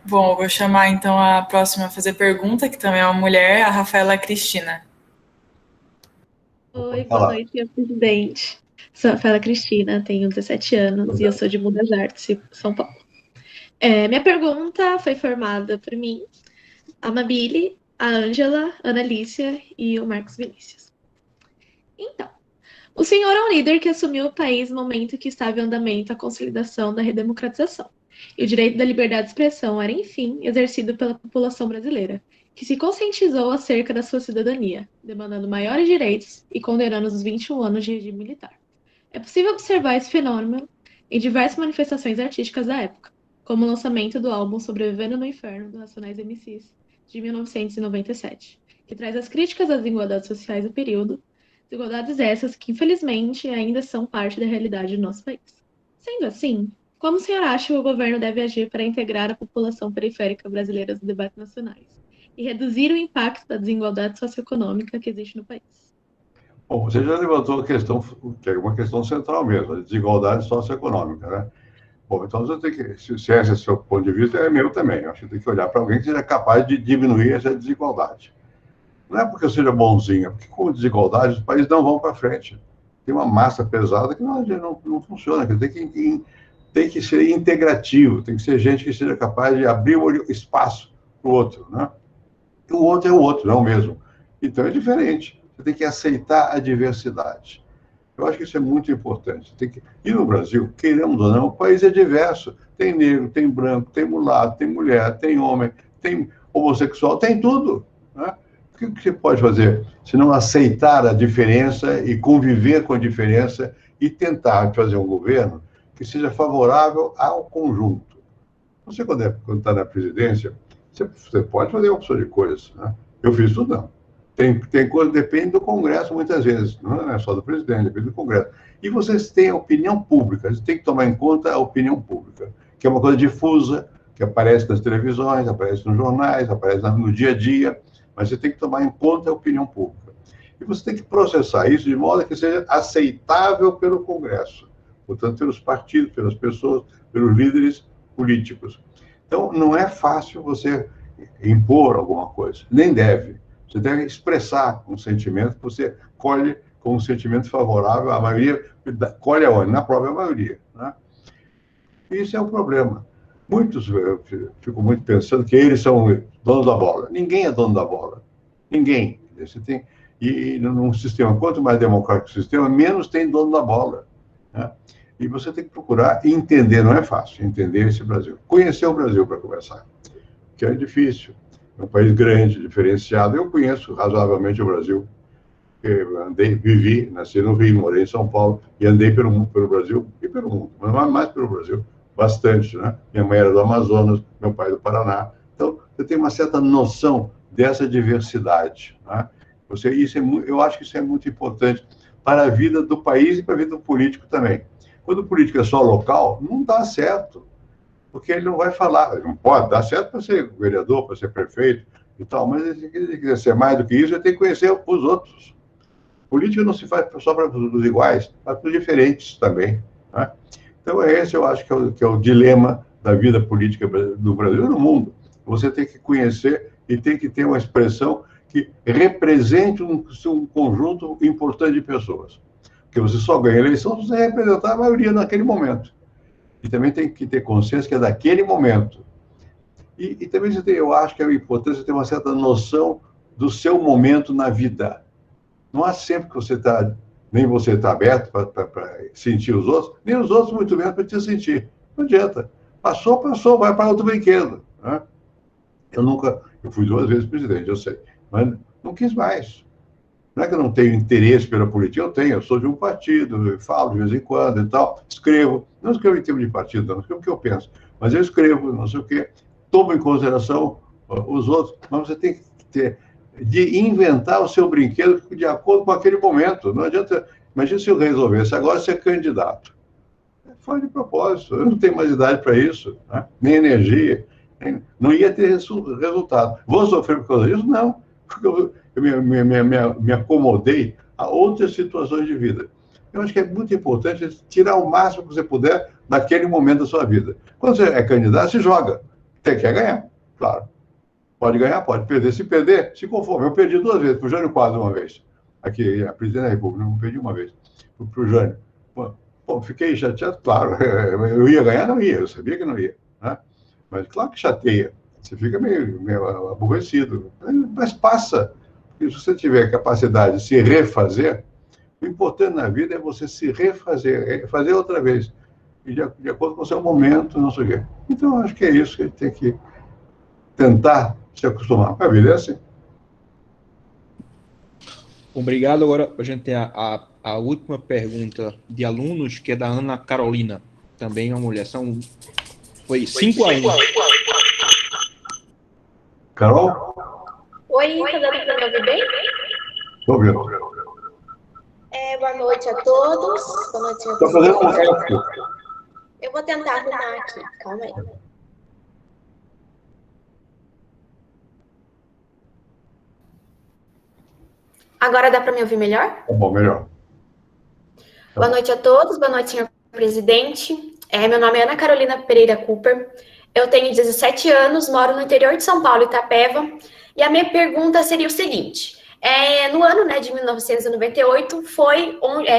S3: Bom, eu vou chamar então a próxima a fazer pergunta, que também é uma mulher, a Rafaela Cristina.
S7: Oi, boa noite, senhor presidente. Sou a Rafaela Cristina, tenho 17 anos e eu sou de Buenos Aires, São Paulo. Minha pergunta foi formada por mim, a Mabile, a Ângela, a Ana Lícia e o Marcos Vinícius. Então, o senhor é um líder que assumiu o país no momento que estava em andamento a consolidação da redemocratização. E o direito da liberdade de expressão era, enfim, exercido pela população brasileira, que se conscientizou acerca da sua cidadania, demandando maiores direitos e condenando os 21 anos de regime militar. É possível observar esse fenômeno em diversas manifestações artísticas da época, como o lançamento do álbum Sobrevivendo no Inferno, do Racionais MCs, de 1997, que traz as críticas às desigualdades sociais do período, desigualdades essas que, infelizmente, ainda são parte da realidade do nosso país. Sendo assim, como o senhor acha que o governo deve agir para integrar a população periférica brasileira aos debates nacionais e reduzir o impacto da desigualdade socioeconômica que existe no país?
S2: Bom, você já levantou a questão, que é uma questão central mesmo, a desigualdade socioeconômica, né? Bom, então você tem que, se esse é o seu ponto de vista, é meu também. Eu acho que tem que olhar para alguém que seja capaz de diminuir essa desigualdade. Não é porque eu seja bonzinho, é porque com desigualdade os países não vão para frente. Tem uma massa pesada que não funciona, tem que ser integrativo, tem que ser gente que seja capaz de abrir o espaço para o outro, né? E o outro é o outro, não é o mesmo. Então é diferente. Você tem que aceitar a diversidade. Eu acho que isso é muito importante. E no Brasil, queremos ou não, o país é diverso. Tem negro, tem branco, tem mulato, tem mulher, tem homem, tem homossexual, tem tudo, né? O que você pode fazer se não aceitar a diferença e conviver com a diferença e tentar fazer um governo que seja favorável ao conjunto? Você, quando está na presidência, você pode fazer uma opção de coisas, né? Eu fiz tudo, não. Tem coisa que depende do Congresso, muitas vezes. Não é só do presidente, depende do Congresso. E vocês têm a opinião pública, você tem que tomar em conta a opinião pública, que é uma coisa difusa, que aparece nas televisões, aparece nos jornais, aparece no dia a dia, mas você tem que tomar em conta a opinião pública. E você tem que processar isso de modo que seja aceitável pelo Congresso, portanto, pelos partidos, pelas pessoas, pelos líderes políticos. Então, não é fácil você impor alguma coisa, nem deve. Você deve expressar um sentimento que você colhe com um sentimento favorável. A maioria colhe aonde? Na própria maioria, né? Isso é um problema. Muitos, eu fico muito pensando que eles são donos da bola. Ninguém é dono da bola. Ninguém. Você tem, e num sistema, quanto mais democrático o sistema, menos tem dono da bola, né? E você tem que procurar entender, não é fácil, entender esse Brasil. Conhecer o Brasil para começar, que é difícil. É um país grande, diferenciado. Eu conheço razoavelmente o Brasil. Eu vivi, nasci no Rio, morei em São Paulo e andei pelo Brasil e pelo mundo, mas mais pelo Brasil, bastante, né? Minha mãe era do Amazonas, meu pai do Paraná. Então, eu tenho uma certa noção dessa diversidade, né? Eu acho que isso é muito importante para a vida do país e para a vida do político também. Quando o político é só local, não dá certo. Porque ele não vai falar, ele não pode dar certo para ser vereador, para ser prefeito e tal, mas se ele quiser ser mais do que isso, ele tem que conhecer os outros. Política não se faz só para os iguais, mas para os diferentes também, né? Então, esse eu acho que é o dilema da vida política do Brasil e do mundo. Você tem que conhecer e tem que ter uma expressão que represente um conjunto importante de pessoas. Porque você só ganha eleição se você representar a maioria naquele momento. E também tem que ter consciência que é daquele momento. E também eu acho que é importante ter uma certa noção do seu momento na vida. Não há sempre que nem você está aberto para sentir os outros, nem os outros muito menos para te sentir. Não adianta. Passou, vai para outro brinquedo. né? Eu fui 2 vezes presidente, eu sei, mas não quis mais. Não é que eu não tenho interesse pela política, eu sou de um partido, eu falo de vez em quando e tal, escrevo, não escrevo em termos de partido, não escrevo o que eu penso, mas eu escrevo, não sei o quê, tomo em consideração os outros, mas você tem que ter, de inventar o seu brinquedo de acordo com aquele momento. Não adianta, imagina se eu resolvesse agora ser candidato. Foi de propósito, eu não tenho mais idade para isso, né? Nem energia, não ia ter resultado. Vou sofrer por causa disso? Não, porque eu me acomodei a outras situações de vida. Eu acho que é muito importante tirar o máximo que você puder daquele momento da sua vida. Quando você é candidato, se joga. Você quer ganhar, claro. Pode ganhar, pode perder. Se perder, se conforme. Eu perdi 2 vezes, para o Jânio Quadros uma vez. Aqui, a presidente da República, não perdi uma vez. Para o Jânio. Pô, fiquei chateado, claro. Eu ia ganhar, não ia. Eu sabia que não ia, né? Mas claro que chateia. Você fica meio aborrecido. Mas passa. E se você tiver capacidade de se refazer, o importante na vida é você se refazer, fazer outra vez, e de acordo com o seu momento, não sei o quê. Então, acho que é isso que a gente tem que tentar se acostumar. A vida é assim.
S1: Obrigado. Agora a gente tem a última pergunta de alunos, que é da Ana Carolina, também uma mulher. Foi 5-1.
S2: Carol?
S8: Oi, tá dando para me ouvir bem?
S2: Estou ouvindo.
S8: Boa noite a todos. Boa noite a
S2: Estou fazendo um resto.
S8: Eu vou tentar arrumar aqui, calma aí. Agora dá para me ouvir melhor?
S2: Tá bom, melhor.
S8: Boa noite a todos, boa noite, senhor presidente. Meu nome é Ana Carolina Pereira Cooper, eu tenho 17 anos, moro no interior de São Paulo, Itapeva, e a minha pergunta seria o seguinte: no ano de 1998 foi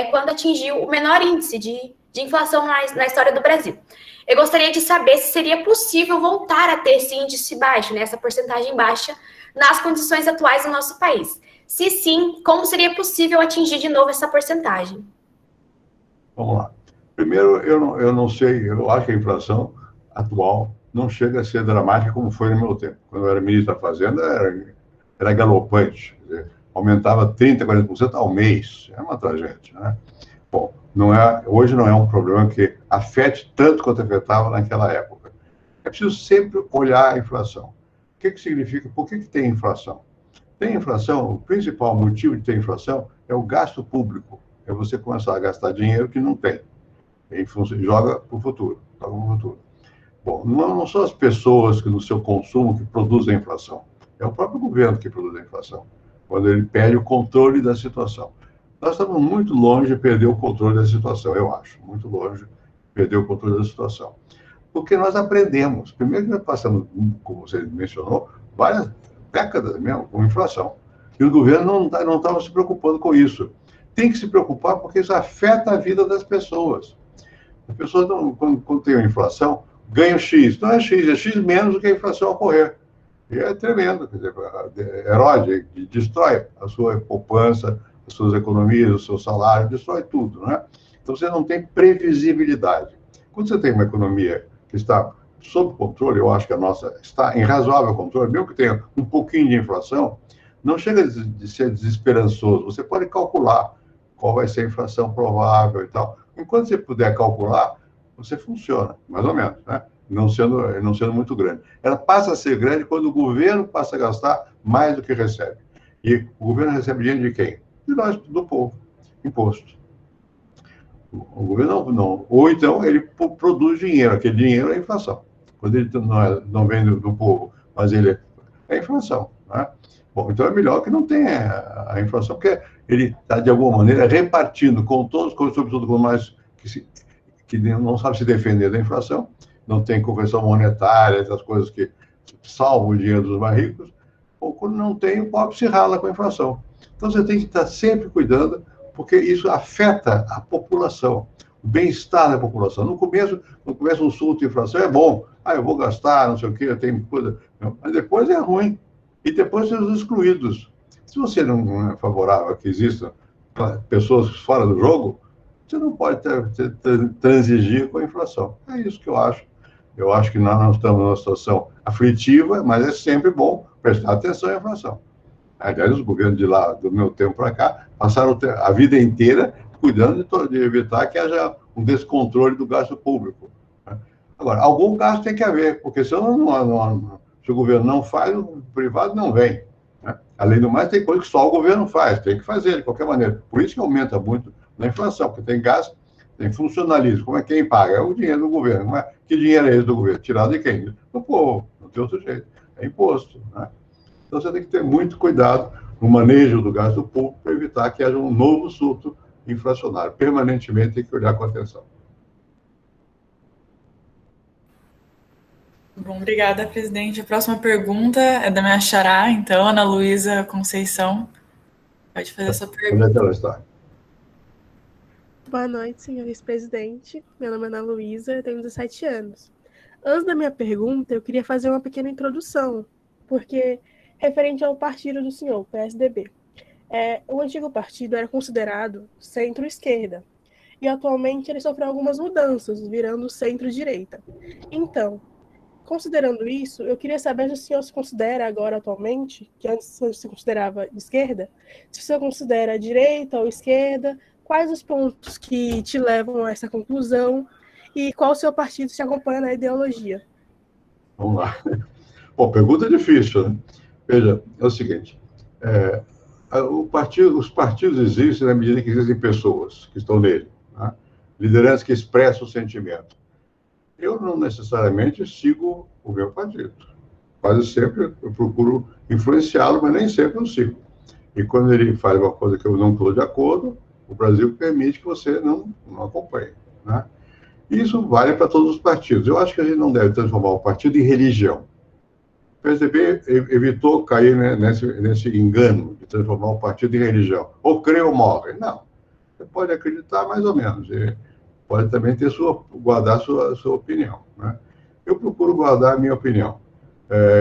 S8: quando atingiu o menor índice de inflação na história do Brasil. Eu gostaria de saber se seria possível voltar a ter esse índice baixo, essa porcentagem baixa, nas condições atuais do nosso país. Se sim, como seria possível atingir de novo essa porcentagem?
S2: Vamos lá. Primeiro, eu não sei, eu acho que a inflação atual não chega a ser dramática como foi no meu tempo. Quando eu era ministro da Fazenda, era galopante. Quer dizer, aumentava 30%, 40% ao mês. É uma tragédia, né? Bom, hoje não é um problema que afete tanto quanto afetava naquela época. É preciso sempre olhar a inflação. O que significa? Por que tem inflação? Tem inflação, o principal motivo de ter inflação é o gasto público. É você começar a gastar dinheiro que não tem. E joga para o futuro. Bom, não são as pessoas que no seu consumo que produzem a inflação. É o próprio governo que produz a inflação, quando ele perde o controle da situação. Nós estamos muito longe de perder o controle da situação, eu acho. Muito longe de perder o controle da situação. Porque nós aprendemos. Primeiro que nós passamos, como você mencionou, várias décadas mesmo com inflação. E o governo não estava se preocupando com isso. Tem que se preocupar porque isso afeta a vida das pessoas. As pessoas, quando tem uma inflação, ganham X. Não é X, é X menos do que a inflação ocorrer. E é tremendo. Quer dizer, erode, destrói a sua poupança, as suas economias, o seu salário, destrói tudo, né? Então, você não tem previsibilidade. Quando você tem uma economia que está sob controle, eu acho que a nossa está em razoável controle, mesmo que tenha um pouquinho de inflação, não chega de ser desesperançoso. Você pode calcular qual vai ser a inflação provável e tal. Enquanto você puder calcular, você funciona, mais ou menos, né? Não sendo muito grande. Ela passa a ser grande quando o governo passa a gastar mais do que recebe. E o governo recebe dinheiro de quem? De nós, do povo. Imposto. O governo não. Ou então ele produz dinheiro. Aquele dinheiro é inflação. Quando ele não vem do povo, mas ele é inflação, né? Bom, então é melhor que não tenha a inflação, porque ele está, de alguma maneira, repartindo com todos, sobretudo com mais que não sabe se defender da inflação, não tem correção monetária, essas coisas que salvam o dinheiro dos mais ricos, ou quando não tem, o pobre se rala com a inflação. Então você tem que estar sempre cuidando, porque isso afeta a população, o bem-estar da população. No começo, quando começa um surto de inflação, é bom. Eu vou gastar, não sei o quê, eu tenho coisa. Mas depois é ruim. E depois tem os excluídos. Se você não é favorável a que existam pessoas fora do jogo, você não pode transigir com a inflação. É isso que eu acho. Eu acho que nós estamos numa situação aflitiva, mas é sempre bom prestar atenção à inflação. Aliás, os governos de lá, do meu tempo para cá, passaram a vida inteira cuidando de evitar que haja um descontrole do gasto público. Agora, algum gasto tem que haver, porque se o governo não faz, o privado não vem. Além do mais, tem coisa que só o governo faz, tem que fazer de qualquer maneira. Por isso que aumenta muito na inflação, porque tem gasto, tem funcionalismo. Como é quem paga? É o dinheiro do governo. Mas que dinheiro é esse do governo? Tirado de quem? Do povo, não tem outro jeito. É imposto. Então você tem que ter muito cuidado no manejo do gasto público para evitar que haja um novo surto inflacionário. Permanentemente tem que olhar com atenção.
S3: Bom, obrigada, presidente. A próxima pergunta é da minha xará, então, Ana Luísa Conceição. Pode fazer a sua pergunta.
S2: Onde é que ela está?
S9: Boa noite, senhor vice-presidente. Meu nome é Ana Luísa, eu tenho 17 anos. Antes da minha pergunta, eu queria fazer uma pequena introdução, porque referente ao partido do senhor, PSDB. O antigo partido era considerado centro-esquerda, e atualmente ele sofreu algumas mudanças, virando centro-direita. Então, considerando isso, eu queria saber se o senhor se considera agora atualmente, que antes se considerava de esquerda, se o senhor considera direita ou esquerda, quais os pontos que te levam a essa conclusão e qual o seu partido se acompanha na ideologia?
S2: Vamos lá. Bom, pergunta difícil, né? Veja, é o seguinte, os partidos existem na medida que existem pessoas que estão nele, né? Lideranças que expressam o sentimento. Eu não necessariamente sigo o meu partido. Quase sempre eu procuro influenciá-lo, mas nem sempre eu sigo. E quando ele faz uma coisa que eu não estou de acordo, o Brasil permite que você não acompanhe, né? Isso vale para todos os partidos. Eu acho que a gente não deve transformar o partido em religião. O PSDB evitou cair, né, nesse engano de transformar o partido em religião. Ou crê ou morre. Não. Você pode acreditar mais ou menos. E pode também guardar sua opinião, né? Eu procuro guardar a minha opinião.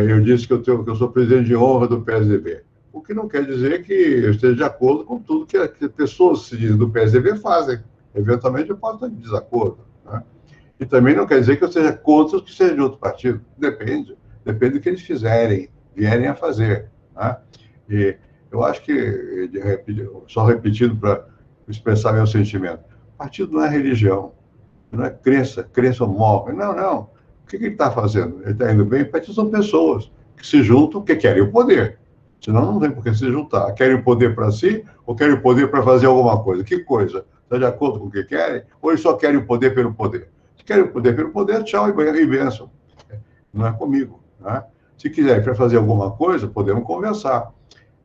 S2: Eu disse que eu sou presidente de honra do PSDB. O que não quer dizer que eu esteja de acordo com tudo que pessoas se dizem do PSDB fazem. Eventualmente eu posso estar de desacordo, né? E também não quer dizer que eu seja contra os que sejam de outro partido. Depende do que eles vierem a fazer, né? E eu acho que, só repetindo para expressar meu sentimento, partido não é religião, não é crença morre. Não. O que ele está fazendo? Ele está indo bem? Partidos são pessoas que se juntam porque querem o poder. Senão não tem por que se juntar. Querem o poder para si ou querem o poder para fazer alguma coisa? Que coisa? Está de acordo com o que querem? Ou eles só querem o poder pelo poder? Se querem o poder pelo poder, tchau e bênção. Não é comigo, né? Se quiserem para fazer alguma coisa, podemos conversar.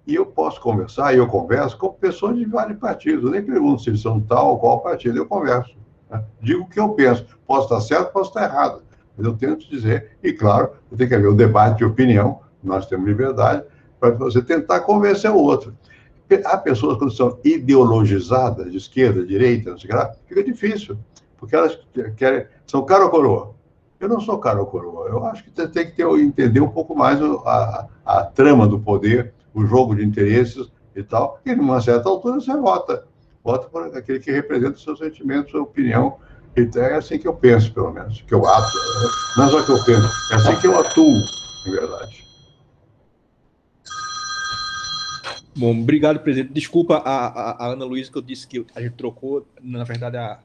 S2: E eu posso conversar, e eu converso com pessoas de vários partidos. Eu nem pergunto se eles são tal ou qual partido, eu converso, né? Digo o que eu penso. Posso estar certo, posso estar errado. Mas eu tento dizer, e claro, tem que haver um debate de opinião, nós temos liberdade, para você tentar convencer o outro. Há pessoas, quando são ideologizadas, de esquerda, direita, não sei o que lá, fica difícil, porque elas são cara ou coroa. Eu não sou cara ou coroa. Eu acho que tem que entender um pouco mais a trama do poder, o jogo de interesses e tal, e numa certa altura você vota por aquele que representa os seus sentimentos, sua opinião. Então é assim que eu penso, pelo menos, que eu atuo. Não é só que eu penso, é assim que eu atuo, em verdade.
S1: Bom, obrigado, presidente. Desculpa a Ana Luísa, que eu disse que a gente trocou. Na verdade, a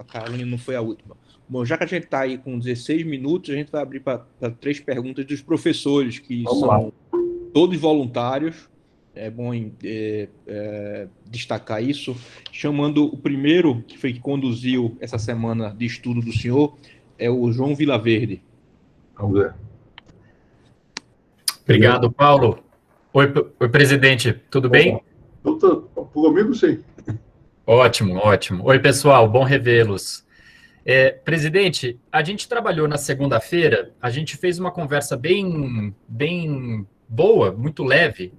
S1: Carolina não foi a última. Bom, já que a gente está aí com 16 minutos, a gente vai abrir para 3 perguntas dos professores, que são todos voluntários. É bom destacar isso. Chamando o primeiro, que conduziu essa semana de estudo do senhor, é o João Vilaverde.
S2: Vamos ver.
S10: Obrigado, Paulo. Oi, presidente, tudo bem?
S2: Comigo, sim.
S10: Ótimo. Oi, pessoal, bom revê-los. Presidente, a gente trabalhou na segunda-feira, a gente fez uma conversa bem boa, muito leve,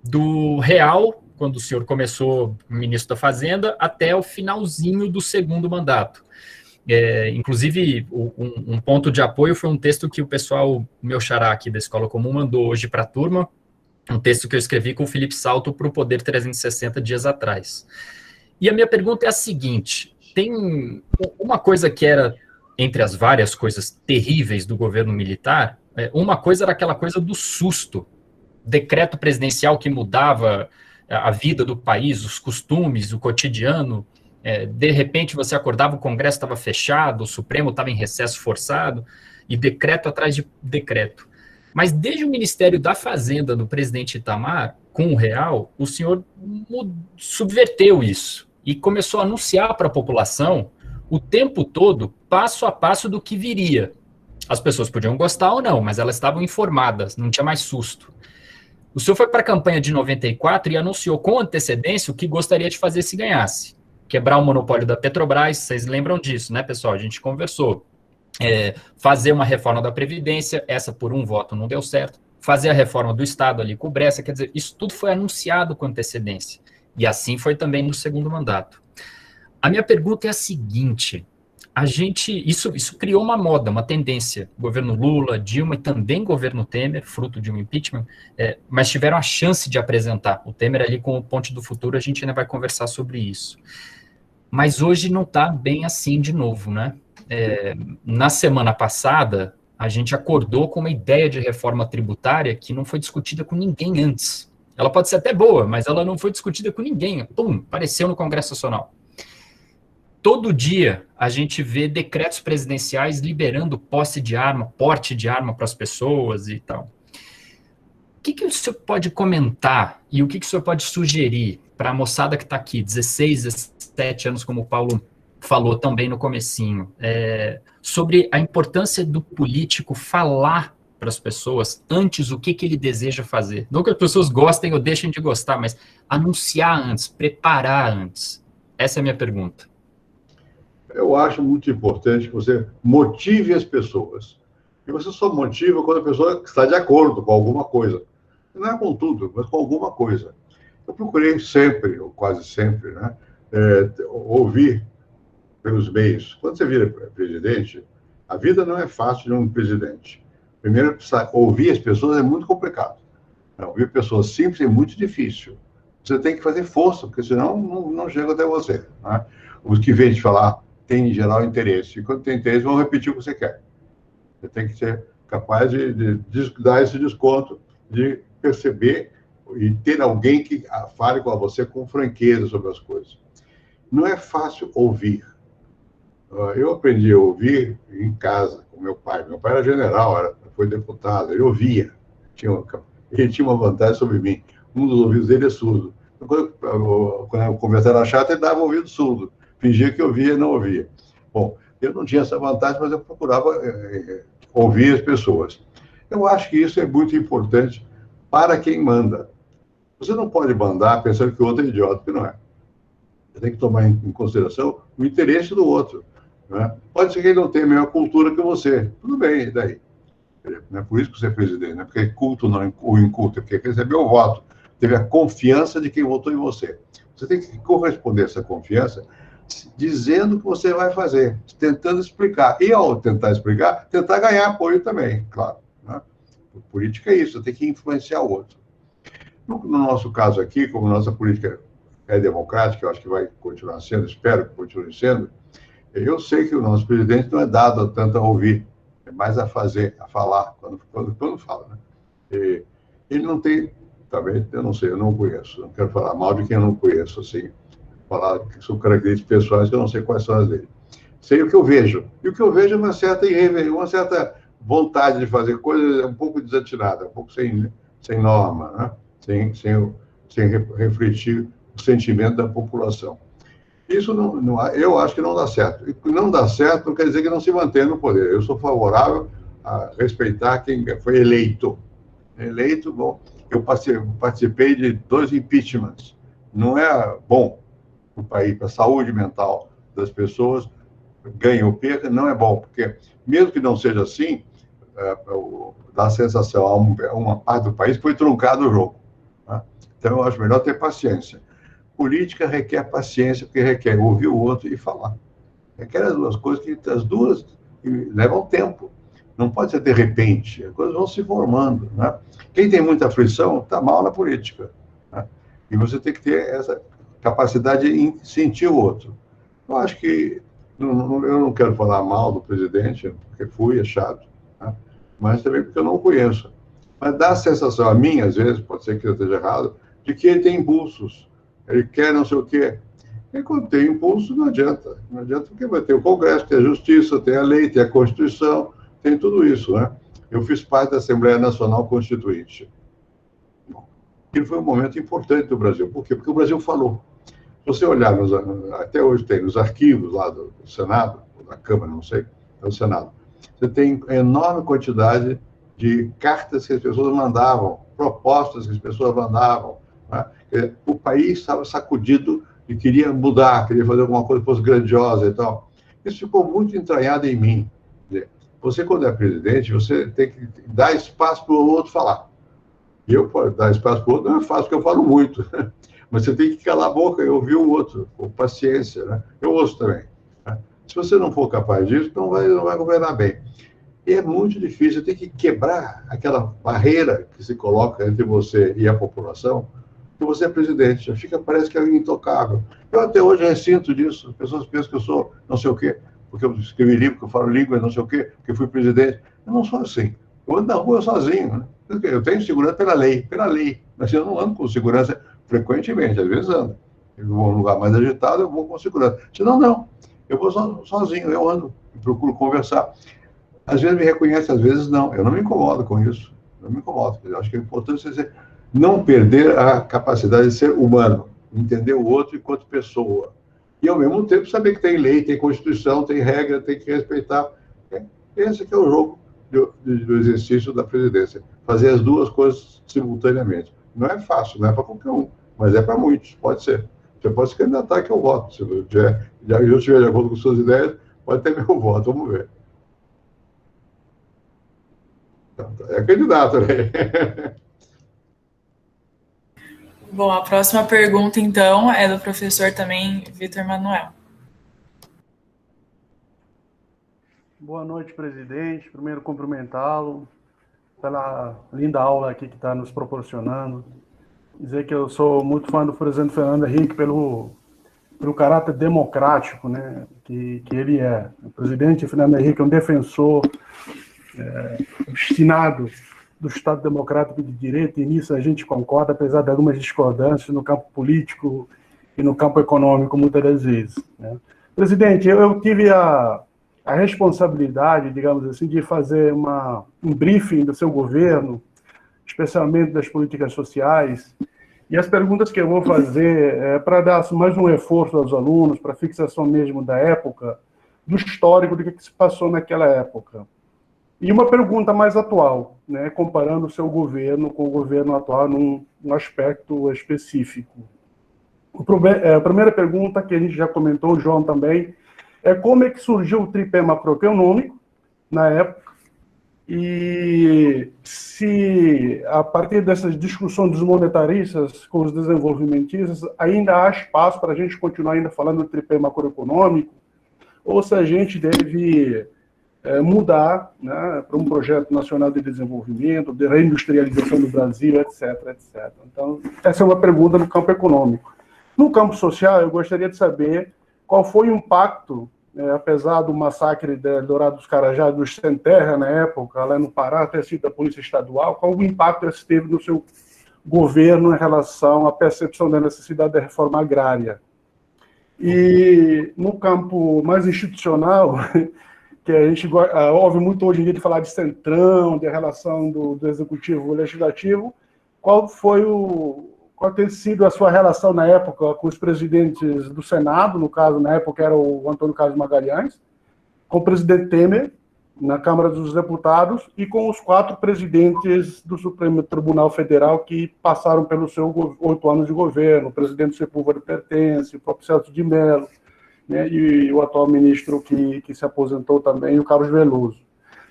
S10: do real, quando o senhor começou ministro da Fazenda, até o finalzinho do segundo mandato. Inclusive, um ponto de apoio foi um texto que o pessoal, meu xará aqui da Escola Comum, mandou hoje para a turma, um texto que eu escrevi com o Felipe Salto para o Poder 360 dias atrás. E a minha pergunta é a seguinte: tem uma coisa que era entre as várias coisas terríveis do governo militar, uma coisa era aquela coisa do susto, decreto presidencial que mudava a vida do país, os costumes, o cotidiano. De repente você acordava, o Congresso estava fechado, o Supremo estava em recesso forçado, e decreto atrás de decreto. Mas desde o Ministério da Fazenda do presidente Itamar, com o real, o senhor subverteu isso e começou a anunciar para a população o tempo todo, passo a passo do que viria. As pessoas podiam gostar ou não, mas elas estavam informadas, não tinha mais susto. O senhor foi para a campanha de 94 e anunciou com antecedência o que gostaria de fazer se ganhasse. Quebrar o monopólio da Petrobras, vocês lembram disso, né, pessoal? A gente conversou. Fazer uma reforma da Previdência, essa por um voto não deu certo. Fazer a reforma do Estado ali com o Bresser, quer dizer, isso tudo foi anunciado com antecedência. E assim foi também no segundo mandato. A minha pergunta é a seguinte: isso criou uma moda, uma tendência. Governo Lula, Dilma e também governo Temer, fruto de um impeachment, mas tiveram a chance de apresentar. O Temer ali com o Ponte do Futuro, a gente ainda vai conversar sobre isso. Mas hoje não está bem assim de novo, né? Na semana passada, a gente acordou com uma ideia de reforma tributária que não foi discutida com ninguém antes. Ela pode ser até boa, mas ela não foi discutida com ninguém. Pum, apareceu no Congresso Nacional. Todo dia a gente vê decretos presidenciais liberando posse de arma, porte de arma para as pessoas e tal. O que o senhor pode comentar e o que o senhor pode sugerir para a moçada que está aqui, 16, 17 anos, como o Paulo falou também no comecinho, sobre a importância do político falar para as pessoas antes o que ele deseja fazer? Não que as pessoas gostem ou deixem de gostar, mas anunciar antes, preparar antes. Essa é a minha pergunta.
S2: Eu acho muito importante que você motive as pessoas. E você só motiva quando a pessoa está de acordo com alguma coisa. Não é com tudo, mas com alguma coisa. Eu procurei sempre, ou quase sempre, né, ouvir pelos meios. Quando você vira presidente, a vida não é fácil de um presidente. Primeiro, ouvir as pessoas é muito complicado. Ouvir pessoas simples é muito difícil. Você tem que fazer força, porque senão não chega até você. Né? Os que vêm te falar têm, em geral, interesse. E quando tem interesse, vão repetir o que você quer. Você tem que ser capaz de dar esse desconto, de perceber e ter alguém que fale com você com franqueza sobre as coisas. Não é fácil ouvir. Eu aprendi a ouvir em casa, com meu pai. Meu pai era general, foi deputado, ele ouvia. Ele tinha uma vantagem sobre mim. Um dos ouvidos dele é surdo. Quando a conversa era chata, ele dava ouvido surdo. Fingia que ouvia e não ouvia. Bom, eu não tinha essa vantagem, mas eu procurava ouvir as pessoas. Eu acho que isso é muito importante para quem manda. Você não pode mandar pensando que o outro é idiota, porque não é. Você tem que tomar em consideração o interesse do outro. Né? Pode ser que ele não tenha a mesma cultura que você. Tudo bem, e daí? Não é por isso que você é presidente, não é porque é culto ou inculto, é porque recebeu o voto, teve a confiança de quem votou em você. Você tem que corresponder a essa confiança dizendo o que você vai fazer, tentando explicar. E ao tentar explicar, tentar ganhar apoio também, claro. Né? Política é isso, você tem que influenciar o outro. No nosso caso aqui, como nossa política é democrática, eu acho que vai continuar sendo, espero que continue sendo, eu sei que o nosso presidente não é dado tanto a ouvir, é mais a fazer, a falar, quando fala. Né? Ele não tem, talvez, eu não sei, eu não conheço, não quero falar mal de quem eu não conheço, assim, falar que são características pessoais que eu não sei quais são as dele. Sei o que eu vejo, e o que eu vejo é uma certa vontade de fazer coisas um pouco desatinada, um pouco sem norma, né? sem refletir o sentimento da população. Isso eu acho que não dá certo. E não dá certo não quer dizer que não se mantenha no poder. Eu sou favorável a respeitar quem foi eleito. Eleito, bom, eu participei de 2 impeachments. Não é bom para o país, para a saúde mental das pessoas, ganha ou perca, não é bom, porque mesmo que não seja assim, dá a sensação a uma parte do país que foi truncado o jogo. Né? Então, eu acho melhor ter paciência. Política requer paciência, porque requer ouvir o outro e falar. Requer as duas coisas, que as duas levam tempo. Não pode ser de repente, as coisas vão se formando. Né? Quem tem muita aflição está mal na política. Né? E você tem que ter essa capacidade de sentir o outro. Eu acho que eu não quero falar mal do presidente, porque fui, é chato, né? Mas também porque eu não o conheço. Mas dá a sensação, a mim, às vezes, pode ser que eu esteja errado, de que ele tem impulsos, ele quer não sei o quê. E quando tem impulso, não adianta. Não adianta porque vai ter o Congresso, tem a Justiça, tem a lei, tem a Constituição, tem tudo isso, né? Eu fiz parte da Assembleia Nacional Constituinte. Aquilo foi um momento importante do Brasil. Por quê? Porque o Brasil falou. Se você olhar, até hoje tem nos arquivos lá do Senado, ou da Câmara, não sei, é o Senado, você tem enorme quantidade de cartas que as pessoas mandavam, propostas que as pessoas mandavam, né? O país estava sacudido e queria mudar, queria fazer alguma coisa que fosse grandiosa e tal. Isso ficou muito entranhado em mim. Você, quando é presidente, você tem que dar espaço para o outro falar. E eu, dar espaço para o outro, não é fácil, porque eu falo muito. Mas você tem que calar a boca e ouvir o outro, com paciência, né? Eu ouço também. Né? Se você não for capaz disso, não vai governar bem. E é muito difícil, tem que quebrar aquela barreira que se coloca entre você e a população, que você é presidente, já fica, parece que é intocável. Eu até hoje ressinto disso, as pessoas pensam que eu sou não sei o quê, porque eu escrevi livro, que eu falo língua, não sei o quê, porque fui presidente. Eu não sou assim. Eu ando na rua sozinho, né? Eu tenho segurança pela lei, mas eu não ando com segurança frequentemente, às vezes ando. Eu vou a um lugar mais agitado, eu vou com segurança. Senão, não. Eu vou sozinho, eu ando, procuro conversar. Às vezes me reconhece, às vezes não. Eu não me incomodo com isso. Não me incomodo. Eu acho que é importante você não perder a capacidade de ser humano, entender o outro enquanto pessoa. E, ao mesmo tempo, saber que tem lei, tem Constituição, tem regra, tem que respeitar. Esse que é o jogo do exercício da presidência. Fazer as duas coisas simultaneamente. Não é fácil, não é para qualquer um, mas é para muitos, pode ser. Você pode se candidatar que eu voto. Se eu estiver de acordo com suas ideias, pode ter meu voto, vamos ver. É candidato, né?
S3: Bom, a próxima pergunta, então, é do professor também, Vitor Manuel.
S11: Boa noite, presidente. Primeiro, cumprimentá-lo pela linda aula aqui que está nos proporcionando. Dizer que eu sou muito fã do presidente Fernando Henrique pelo caráter democrático, né, que ele é. O presidente Fernando Henrique é um defensor obstinado do Estado Democrático de Direito, e nisso a gente concorda, apesar de algumas discordâncias no campo político e no campo econômico, muitas das vezes, né. Presidente, eu tive a responsabilidade, digamos assim, de fazer um briefing do seu governo, especialmente das políticas sociais, e as perguntas que eu vou fazer é para dar mais um reforço aos alunos, para a fixação mesmo da época, do histórico do que se passou naquela época. E uma pergunta mais atual, né, comparando o seu governo com o governo atual num aspecto específico. A primeira pergunta, que a gente já comentou, o João também, é como é que surgiu o tripé macroeconômico na época, e se, a partir dessas discussões dos monetaristas com os desenvolvimentistas, ainda há espaço para a gente continuar ainda falando do tripé macroeconômico, ou se a gente deve mudar, né, para um projeto nacional de desenvolvimento, de reindustrialização do Brasil, etc, etc. Então, essa é uma pergunta no campo econômico. No campo social, eu gostaria de saber qual foi o impacto, apesar do massacre de Eldorado dos Carajás, dos Sem Terra, na época, lá no Pará, ter sido da Polícia Estadual, qual o impacto esse teve no seu governo em relação à percepção da necessidade da reforma agrária. E no campo mais institucional, que a gente ouve muito hoje em dia de falar de centrão, de relação do executivo e legislativo, qual tem sido a sua relação na época com os presidentes do Senado, no caso, na época era o Antônio Carlos Magalhães, com o presidente Temer, na Câmara dos Deputados, e com os 4 presidentes do Supremo Tribunal Federal que passaram pelos seus 8 anos de governo, o presidente Sepúlveda Pertence, o próprio Celso de Mello, né, e o atual ministro que se aposentou também, o Carlos Veloso.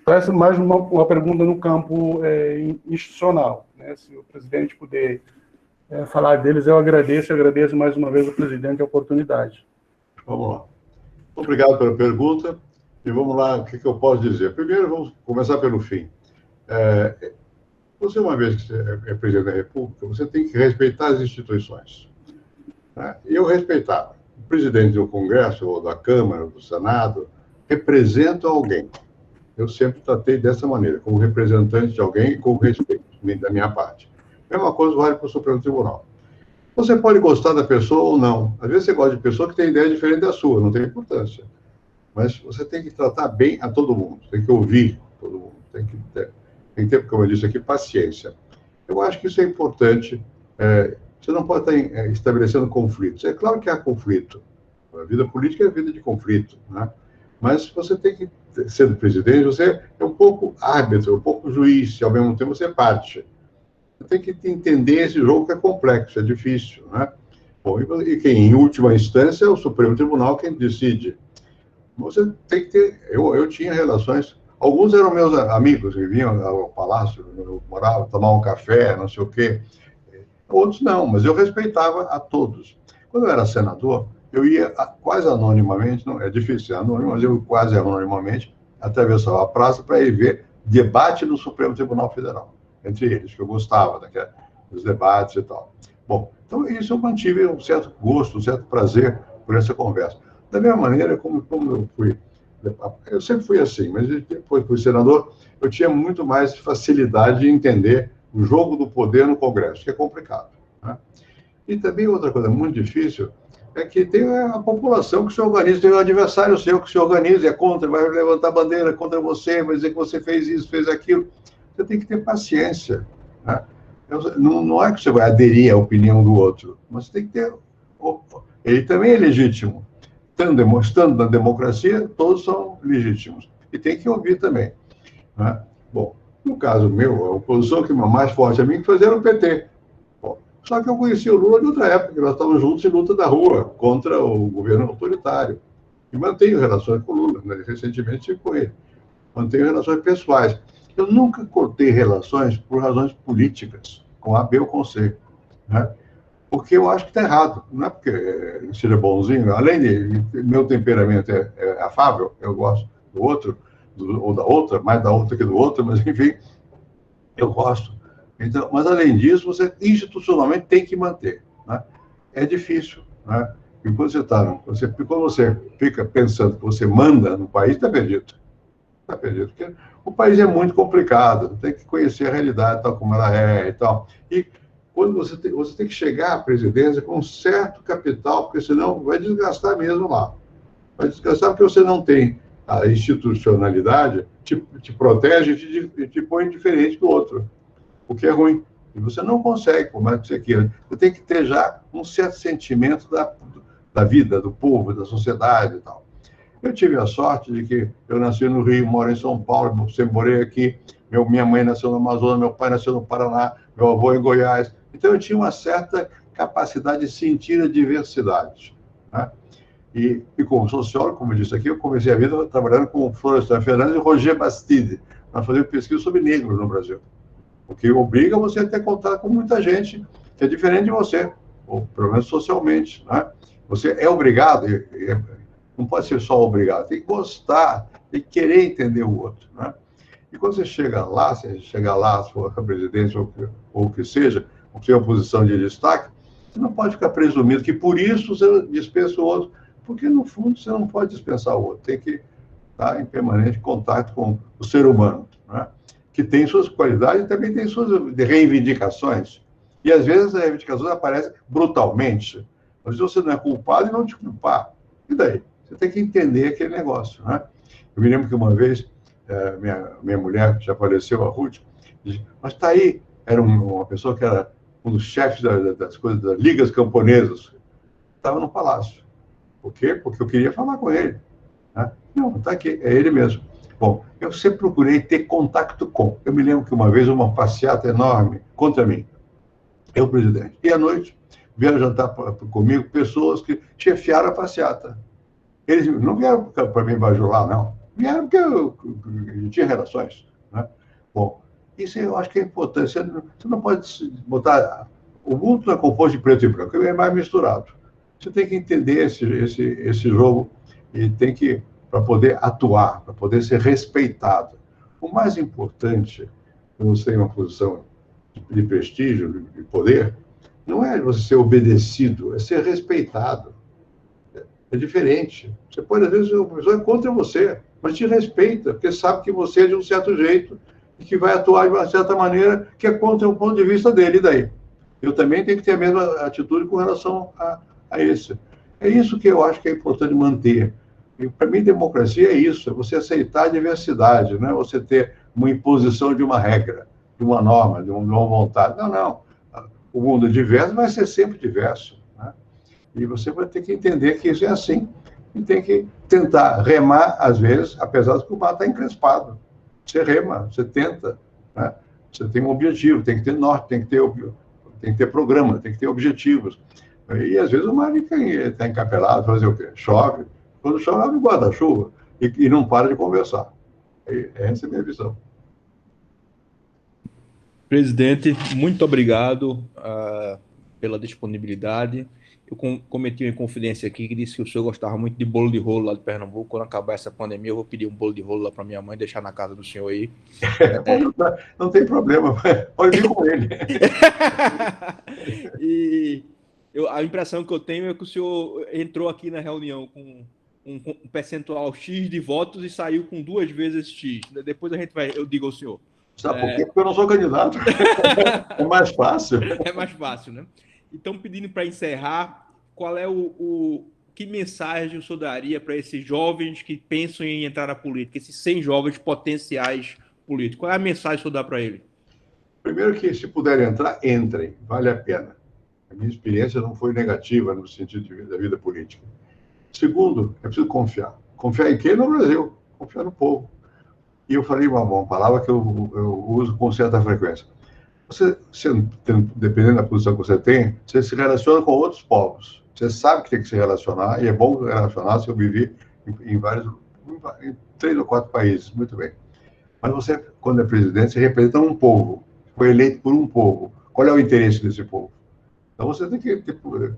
S11: Então, essa é mais uma pergunta no campo institucional, né, se o presidente puder falar deles, eu agradeço mais uma vez ao presidente a oportunidade.
S2: Vamos lá. Obrigado pela pergunta, e vamos lá, o que eu posso dizer? Primeiro, vamos começar pelo fim. Você, uma vez que você é presidente da República, você tem que respeitar as instituições, né? E eu respeitava. presidente do Congresso, ou da Câmara, ou do Senado, representa alguém. Eu sempre tratei dessa maneira, como representante de alguém e com respeito da minha parte. A mesma coisa vale para o Supremo Tribunal. Você pode gostar da pessoa ou não. Às vezes você gosta de pessoa que tem ideia diferente da sua, não tem importância. Mas você tem que tratar bem a todo mundo, tem que ouvir todo mundo, tem que ter, como eu disse aqui, paciência. Eu acho que isso é importante. Você não pode estar estabelecendo conflitos. É claro que há conflito. A vida política é vida de conflito, né? Mas você tem que, sendo presidente, você é um pouco árbitro, um pouco juiz, e ao mesmo tempo você é parte. Você tem que entender esse jogo que é complexo, é difícil, né? Bom, e quem, em última instância, é o Supremo Tribunal quem decide. Você tem que ter... Eu tinha relações... Alguns eram meus amigos, que vinham ao palácio, eu morava, tomar um café, não sei o quê. Outros não, mas eu respeitava a todos. Quando eu era senador, eu ia quase anonimamente, não é difícil ser anônimo, mas eu quase anonimamente atravessava a praça para ir ver debate no Supremo Tribunal Federal, entre eles, que eu gostava dos debates e tal. Bom, então isso eu mantive um certo gosto, um certo prazer por essa conversa. Da mesma maneira como eu fui... Eu sempre fui assim, mas depois que fui senador, eu tinha muito mais facilidade de entender o jogo do poder no Congresso, que é complicado, né? E também outra coisa muito difícil é que tem a população que se organiza, tem um adversário seu que se organiza, é contra, vai levantar bandeira contra você, vai dizer que você fez isso, fez aquilo. Você tem que ter paciência, né? Não é que você vai aderir à opinião do outro, mas você tem que ter... Ele também é legítimo. Estando na democracia, todos são legítimos. E tem que ouvir também, né? Bom, no caso meu, a oposição que mais forte a mim que fazia era o PT. Bom, só que eu conheci o Lula de outra época, nós estávamos juntos em luta da rua contra o governo autoritário. E mantenho relações com o Lula, né? Recentemente estive com ele. Mantenho relações pessoais. Eu nunca cortei relações por razões políticas, com A, B ou com C, né? Porque eu acho que está errado. Não é porque seja bonzinho, além de meu temperamento é afável, eu gosto do outro, ou da outra, mais da outra que do outro, mas enfim, eu gosto. Então, mas além disso, você institucionalmente tem que manter, né? É difícil, né? E quando você fica pensando que você manda no país, está perdido. Está perdido, porque o país é muito complicado, tem que conhecer a realidade tal como ela é e tal. E quando você tem que chegar à presidência com um certo capital, porque senão vai desgastar mesmo lá. Vai desgastar porque você não tem a institucionalidade, te protege e te põe diferente do outro, o que é ruim. E você não consegue, por mais que você queira. Você tem que ter já um certo sentimento da vida, do povo, da sociedade e tal. Eu tive a sorte de que eu nasci no Rio, moro em São Paulo, sempre morei aqui. Minha mãe nasceu no Amazonas, meu pai nasceu no Paraná, meu avô em Goiás. Então, eu tinha uma certa capacidade de sentir a diversidade, né? E como sociólogo, como eu disse aqui, eu comecei a vida trabalhando com Florestan Fernandes e Roger Bastide. Nós fazíamos pesquisa sobre negros no Brasil, o que obriga você a ter contato com muita gente que é diferente de você, ou pelo menos socialmente, né? Você é obrigado, não pode ser só obrigado, tem que gostar, tem que querer entender o outro, né? E quando você chega lá, se for a presidência ou o que seja, ou tem uma posição de destaque, você não pode ficar presumindo que por isso você dispensa o outro, porque no fundo você não pode dispensar o outro, tem que estar em permanente contato com o ser humano, né? Que tem suas qualidades e também tem suas reivindicações. E às vezes as reivindicações aparecem brutalmente. Às vezes você não é culpado e não te culpar. E daí? Você tem que entender aquele negócio, né? Eu me lembro que uma vez, minha mulher, que já faleceu, a Ruth, disse, mas está aí, era uma pessoa que era um dos chefes das coisas, das ligas camponesas, estava no palácio. Por quê? Porque eu queria falar com ele, né? Não, está aqui, é ele mesmo. Bom, eu sempre procurei ter contato com. Eu me lembro que uma vez uma passeata enorme contra mim, eu, presidente, e à noite vieram jantar comigo pessoas que chefiaram a passeata. Eles não vieram para me bajular, não. Vieram porque eu tinha relações, né? Bom, isso eu acho que é importante. Você não pode botar... O mundo não é composto de preto e branco, é mais misturado. Você tem que entender esse jogo e tem que, para poder atuar, para poder ser respeitado. O mais importante, quando você tem uma posição de prestígio, de poder, não é você ser obedecido, é ser respeitado. É diferente. Você pode, às vezes, uma pessoa é contra você, mas te respeita, porque sabe que você é de um certo jeito e que vai atuar de uma certa maneira que é contra o ponto de vista dele. E daí? Eu também tenho que ter a mesma atitude com relação a esse. É isso que eu acho que é importante manter. Para mim, democracia é isso, é você aceitar a diversidade, não é você ter uma imposição de uma regra, de uma norma, de uma vontade. Não, não. O mundo diverso vai ser sempre diverso, né? E você vai ter que entender que isso é assim. E tem que tentar remar, às vezes, apesar de que o mar está encrespado. Você rema, você tenta, né? Você tem um objetivo, tem que ter norte, tem que ter programa, tem que ter objetivos. E, às vezes, o mar está encapelado, fazer o quê? Chove. Quando chove, abre o guarda-chuva e não para de conversar. Essa é a minha visão.
S1: Presidente, muito obrigado pela disponibilidade. Eu cometi uma inconfidência aqui que disse que o senhor gostava muito de bolo de rolo lá de Pernambuco. Quando acabar essa pandemia, eu vou pedir um bolo de rolo lá para minha mãe, deixar na casa do senhor aí.
S2: Não tem problema, pode vir com ele.
S1: E a impressão que eu tenho é que o senhor entrou aqui na reunião com um percentual X de votos e saiu com 2 vezes X. Depois eu digo ao senhor.
S2: Sabe por quê? Porque eu não sou candidato. É mais fácil.
S1: É mais fácil, né? Então, pedindo para encerrar, qual é que mensagem o senhor daria para esses jovens que pensam em entrar na política, esses 100 jovens potenciais políticos? Qual é a mensagem que o senhor dá para eles?
S2: Primeiro que, se puderem entrar, entrem. Vale a pena. A minha experiência não foi negativa no sentido da vida política. Segundo, é preciso confiar. Confiar em quem? No Brasil. Confiar no povo. E eu falei uma palavra que eu uso com certa frequência. Você, dependendo da posição que você tem, você se relaciona com outros povos. Você sabe que tem que se relacionar, e é bom relacionar, se eu vivi em 3 ou 4 países, muito bem. Mas você, quando é presidente, você representa um povo, foi eleito por um povo. Qual é o interesse desse povo? Então você tem que,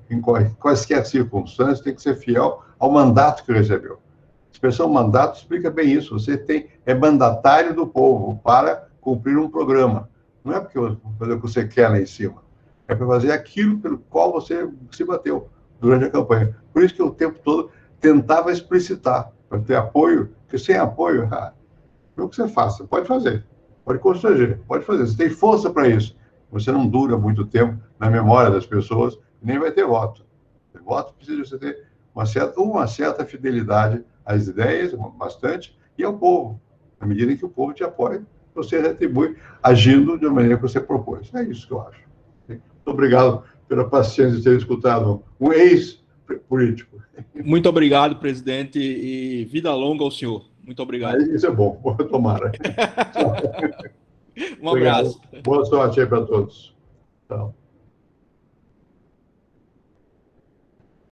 S2: em quaisquer circunstâncias, tem que ser fiel ao mandato que recebeu. A expressão mandato explica bem isso. Você é mandatário do povo para cumprir um programa. Não é porque fazer o que você quer lá em cima. É para fazer aquilo pelo qual você se bateu durante a campanha. Por isso que eu, o tempo todo, tentava explicitar, para ter apoio, porque sem apoio, não é o que você faça. Pode fazer, pode constranger, pode fazer. Você tem força para isso. Você não dura muito tempo na memória das pessoas, nem vai ter voto. O voto precisa você ter uma certa fidelidade às ideias, bastante, e ao povo. Na medida em que o povo te apoia, você retribui agindo de uma maneira que você propôs. É isso que eu acho. Muito obrigado pela paciência de ter escutado um ex-político.
S1: Muito obrigado, presidente, e vida longa ao senhor. Muito obrigado.
S2: Isso é bom, tomara.
S1: Um abraço.
S2: Boa sorte aí para todos. Tchau.